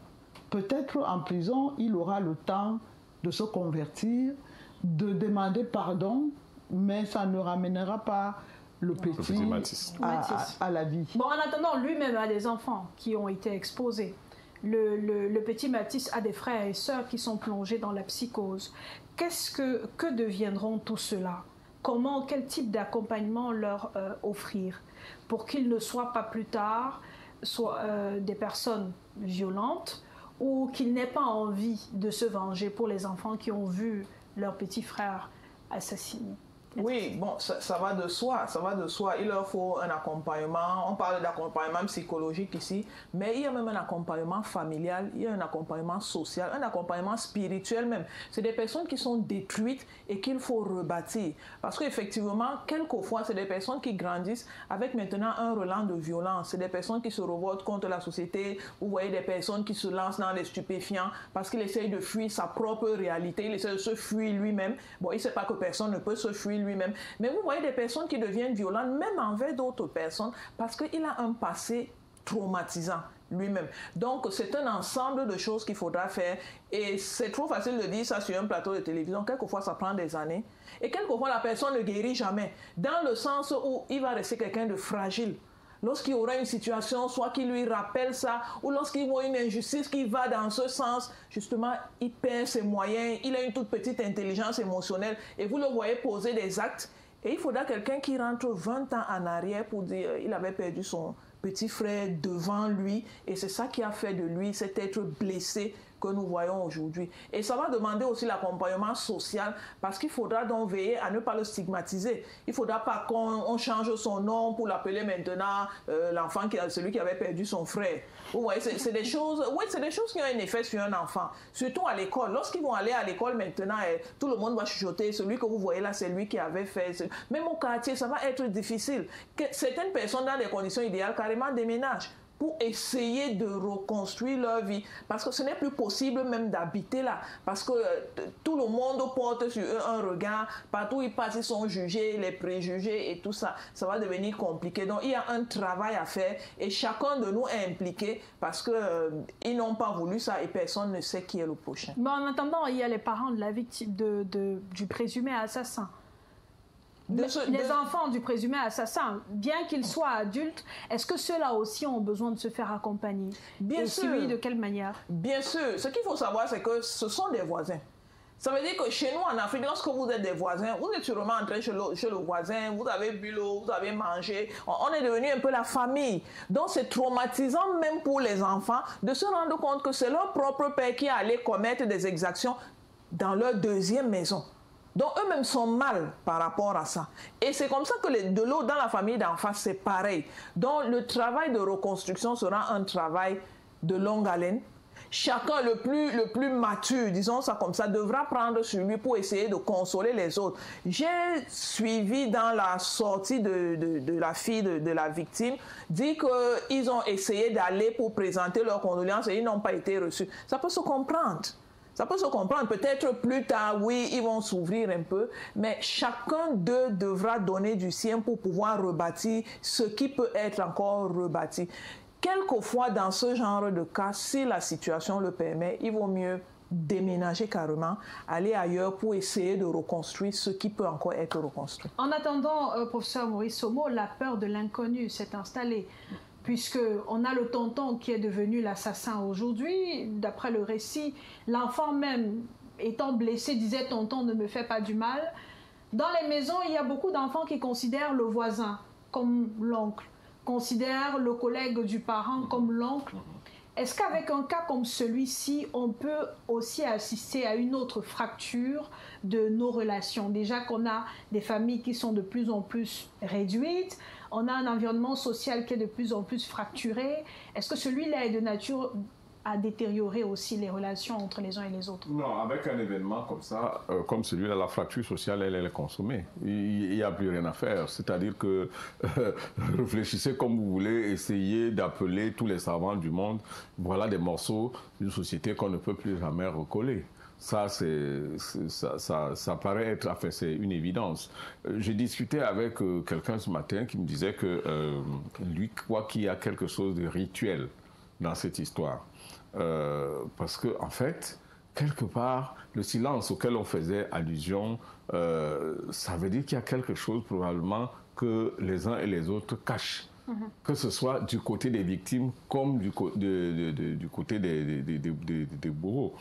Peut-être en prison, il aura le temps de se convertir, de demander pardon, mais ça ne ramènera pas le petit Mathis à la vie. Bon, en attendant, lui-même a des enfants qui ont été exposés. Le petit Mathis a des frères et sœurs qui sont plongés dans la psychose. Que deviendront tous ceux-là? Quel type d'accompagnement leur offrir pour qu'ils ne soient pas plus tard des personnes violentes ou qu'ils n'aient pas envie de se venger pour les enfants qui ont vu leur petit frère assassiné? Oui, bon, ça va de soi, Il leur faut un accompagnement. On parle d'accompagnement psychologique ici, mais il y a même un accompagnement familial, il y a un accompagnement social, un accompagnement spirituel même. C'est des personnes qui sont détruites et qu'il faut rebâtir. Parce qu'effectivement, quelquefois, c'est des personnes qui grandissent avec maintenant un relent de violence. C'est des personnes qui se révoltent contre la société. Vous voyez des personnes qui se lancent dans les stupéfiants parce qu'il essaye de fuir sa propre réalité. Il essaie de se fuir lui-même. Bon, il ne sait pas que personne ne peut se fuir lui-même. Mais vous voyez des personnes qui deviennent violentes, même envers d'autres personnes, parce qu'il a un passé traumatisant lui-même. Donc, c'est un ensemble de choses qu'il faudra faire. Et c'est trop facile de dire ça sur un plateau de télévision. Quelquefois, ça prend des années. Et quelquefois, la personne ne guérit jamais. Dans le sens où il va rester quelqu'un de fragile. Lorsqu'il y aura une situation, soit qui lui rappelle ça, ou lorsqu'il voit une injustice qui va dans ce sens, justement, il perd ses moyens, il a une toute petite intelligence émotionnelle, et vous le voyez poser des actes. Et il faudra quelqu'un qui rentre 20 ans en arrière pour dire qu'il avait perdu son petit frère devant lui, et c'est ça qui a fait de lui cet être blessé que nous voyons aujourd'hui. Et ça va demander aussi l'accompagnement social, parce qu'il faudra donc veiller à ne pas le stigmatiser. Il ne faudra pas qu'on change son nom pour l'appeler maintenant l'enfant, celui qui avait perdu son frère. Vous voyez, c'est des choses, oui, c'est des choses qui ont un effet sur un enfant, surtout à l'école. Lorsqu'ils vont aller à l'école maintenant, tout le monde va chuchoter, celui que vous voyez là, c'est lui qui avait fait. Même au quartier, ça va être difficile. Certaines personnes, dans des conditions idéales, carrément déménagent pour essayer de reconstruire leur vie. Parce que ce n'est plus possible même d'habiter là. Parce que tout le monde porte sur eux un regard. Partout où ils passent, ils sont jugés, les préjugés et tout ça. Ça va devenir compliqué. Donc, il y a un travail à faire et chacun de nous est impliqué parce qu'ils n'ont pas voulu ça et personne ne sait qui est le prochain. Mais en attendant, il y a les parents de la victime, du présumé assassin. Les enfants du présumé assassin, bien qu'ils soient adultes, est-ce que ceux-là aussi ont besoin de se faire accompagner? Bien sûr. Si oui, de quelle manière? Bien sûr. Ce qu'il faut savoir, c'est que ce sont des voisins. Ça veut dire que chez nous, en Afrique, lorsque vous êtes des voisins, vous êtes sûrement entré chez le voisin, vous avez bu l'eau, vous avez mangé, on est devenu un peu la famille. Donc c'est traumatisant même pour les enfants de se rendre compte que c'est leur propre père qui est allé commettre des exactions dans leur deuxième maison. Donc eux-mêmes sont mal par rapport à ça. Et c'est comme ça que de l'eau dans la famille d'en face, c'est pareil. Donc le travail de reconstruction sera un travail de longue haleine. Chacun le plus mature, disons ça comme ça, devra prendre sur lui pour essayer de consoler les autres. J'ai suivi dans la sortie de la fille de la victime, dit qu'ils ont essayé d'aller pour présenter leurs condoléances et ils n'ont pas été reçus. Ça peut se comprendre. Ça peut se comprendre. Peut-être plus tard, oui, ils vont s'ouvrir un peu, mais chacun d'eux devra donner du sien pour pouvoir rebâtir ce qui peut être encore rebâti. Quelquefois, dans ce genre de cas, si la situation le permet, il vaut mieux déménager carrément, aller ailleurs pour essayer de reconstruire ce qui peut encore être reconstruit. En attendant, professeur Maurice Somo, la peur de l'inconnu s'est installée. Puisqu'on a le tonton qui est devenu l'assassin aujourd'hui. D'après le récit, l'enfant même, étant blessé, disait « tonton, ne me fais pas du mal ». Dans les maisons, il y a beaucoup d'enfants qui considèrent le voisin comme l'oncle, considèrent le collègue du parent comme l'oncle. Est-ce qu'avec un cas comme celui-ci, on peut aussi assister à une autre fracture de nos relations? Déjà qu'on a des familles qui sont de plus en plus réduites, on a un environnement social qui est de plus en plus fracturé. Est-ce que celui-là est de nature à détériorer aussi les relations entre les uns et les autres? Non, avec un événement comme ça, comme celui-là, la fracture sociale, elle est consommée. Il n'y a plus rien à faire. C'est-à-dire que réfléchissez comme vous voulez, essayez d'appeler tous les savants du monde. Voilà des morceaux d'une société qu'on ne peut plus jamais recoller. Ça, ça paraît être, enfin, c'est une évidence. J'ai discuté avec quelqu'un ce matin qui me disait que lui croit qu'il y a quelque chose de rituel dans cette histoire. Parce que, en fait, quelque part, le silence auquel on faisait allusion, ça veut dire qu'il y a quelque chose probablement que les uns et les autres cachent. Que ce soit du côté des victimes comme du côté des bourreaux.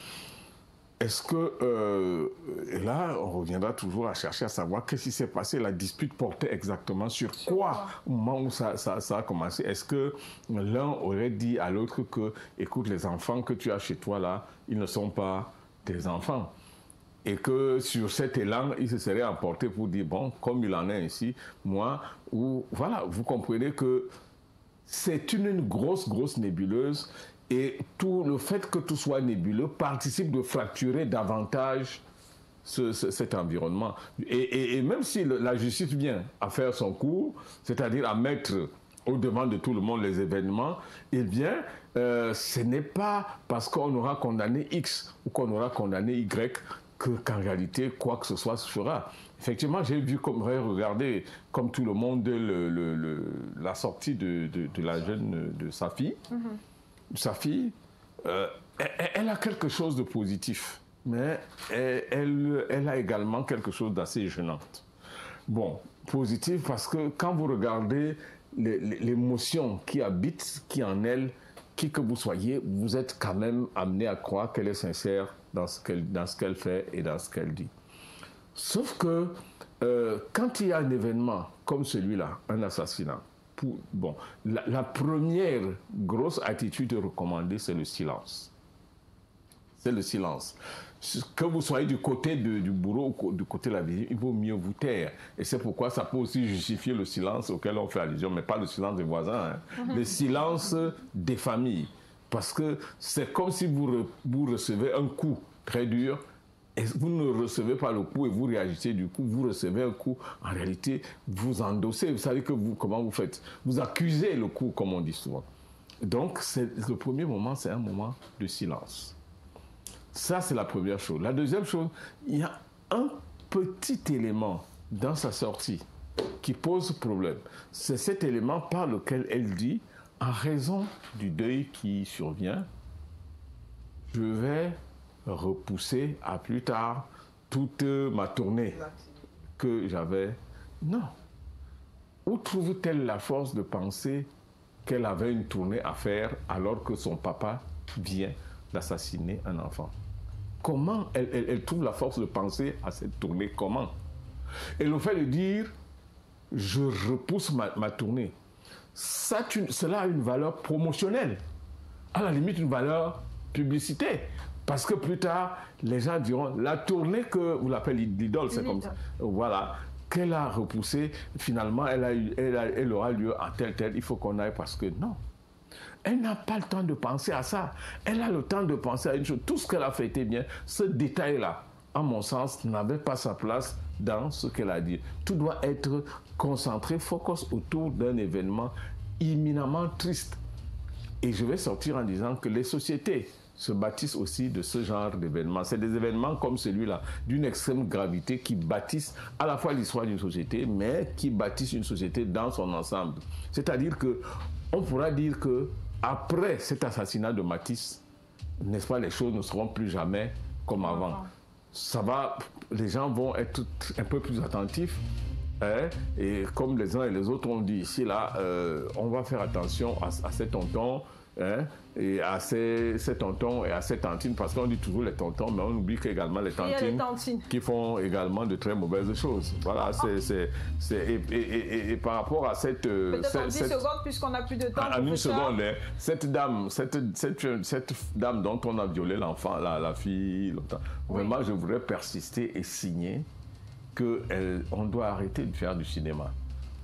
Est-ce que, et là, on reviendra toujours à chercher à savoir qu'est-ce qui s'est passé, la dispute portait exactement sur quoi au moment où ça a commencé. Est-ce que l'un aurait dit à l'autre que, écoute, les enfants que tu as chez toi là, ils ne sont pas tes enfants. Et que sur cet élan, il se serait emporté pour dire, bon, comme il en est ainsi, moi, ou voilà, vous comprenez que c'est une grosse nébuleuse. Et tout le fait que tout soit nébuleux participe de fracturer davantage cet environnement. Et même si la justice vient à faire son cours, c'est-à-dire à mettre au devant de tout le monde les événements, eh bien, ce n'est pas parce qu'on aura condamné X ou qu'on aura condamné Y qu'en réalité, quoi que ce soit se fera. Effectivement, j'ai regardé, comme tout le monde, la sortie de la jeune, de sa fille. Sa fille, elle a quelque chose de positif, mais elle a également quelque chose d'assez gênant. Bon, positif parce que quand vous regardez l'émotion qui habite, qui en elle, qui que vous soyez, vous êtes quand même amené à croire qu'elle est sincère dans ce qu'elle fait et dans ce qu'elle dit. Sauf que quand il y a un événement comme celui-là, un assassinat, la première grosse attitude recommandée, c'est le silence. C'est le silence. Que vous soyez du côté du bourreau ou du côté de la victime, il vaut mieux vous taire. Et c'est pourquoi ça peut aussi justifier le silence auquel on fait allusion, mais pas le silence des voisins, le silence des familles. Parce que c'est comme si vous recevez un coup très dur, et vous ne recevez pas le coup et vous réagissez du coup, vous recevez un coup, en réalité, vous endossez. Vous savez comment vous faites? Vous accusez le coup, comme on dit souvent. Donc, le premier moment, c'est un moment de silence. Ça, c'est la première chose. La deuxième chose, il y a un petit élément dans sa sortie qui pose problème. C'est cet élément par lequel elle dit, en raison du deuil qui survient, je vais repousser à plus tard toute ma tournée que j'avais. Non. Où trouve-t-elle la force de penser qu'elle avait une tournée à faire alors que son papa vient d'assassiner un enfant? Comment elle trouve la force de penser à cette tournée? Comment? Et le fait de dire, je repousse ma tournée, cela a une valeur promotionnelle, à la limite une valeur publicité. Parce que plus tard, les gens diront, la tournée que vous l'appelez l'idole, c'est comme ça. Voilà, qu'elle a repoussée, finalement, elle aura lieu en tel, il faut qu'on aille parce que non. Elle n'a pas le temps de penser à ça. Elle a le temps de penser à une chose. Tout ce qu'elle a fait était bien. Ce détail-là, à mon sens, n'avait pas sa place dans ce qu'elle a dit. Tout doit être concentré, focus autour d'un événement imminemment triste. Et je vais sortir en disant que les sociétés se bâtissent aussi de ce genre d'événements. C'est des événements comme celui-là, d'une extrême gravité, qui bâtissent à la fois l'histoire d'une société, mais qui bâtissent une société dans son ensemble. C'est-à-dire que on pourra dire que après cet assassinat de Matisse, n'est-ce pas, les choses ne seront plus jamais comme avant. Ça va, les gens vont être un peu plus attentifs. Et comme les uns et les autres ont dit ici, là, on va faire attention à ces tontons, et à ces tontons et à ces tantines, parce qu'on dit toujours les tontons, mais on oublie qu'également les tantines qui font également de très mauvaises choses. Voilà, et par rapport à cette... Peut-être en 10 secondes, puisqu'on n'a plus de temps. En une seconde, cette dame dont on a violé l'enfant, la fille, vraiment, je voudrais persister et signer qu'on doit arrêter de faire du cinéma.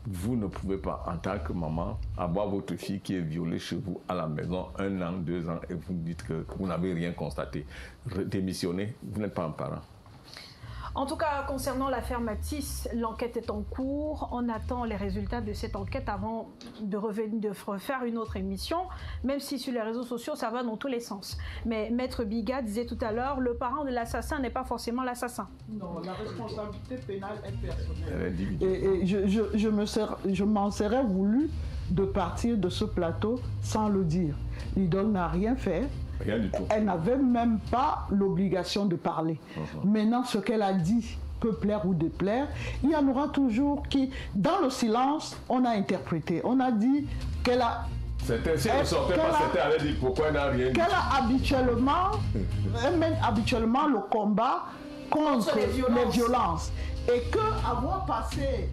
Vous ne pouvez pas, en tant que maman, avoir votre fille qui est violée chez vous à la maison 1 an, 2 ans, et vous dites que vous n'avez rien constaté. Démissionnez, vous n'êtes pas un parent. En tout cas, concernant l'affaire Matisse, l'enquête est en cours. On attend les résultats de cette enquête avant de refaire une autre émission, même si sur les réseaux sociaux, ça va dans tous les sens. Mais Maître Biga disait tout à l'heure, le parent de l'assassin n'est pas forcément l'assassin. Non, la responsabilité pénale est personnelle. Et je m'en serais voulu de partir de ce plateau sans le dire. L'idole n'a rien fait. Rien du tout. Elle n'avait même pas l'obligation de parler. Maintenant, ce qu'elle a dit peut plaire ou déplaire. Il y en aura toujours qui, dans le silence, on a interprété. On a dit qu'elle a... C'était si elle ne sortait pas, c'était elle a dit pourquoi elle n'a rien dit. Qu'elle a elle mène habituellement le combat contre les violences. Et qu'avoir passé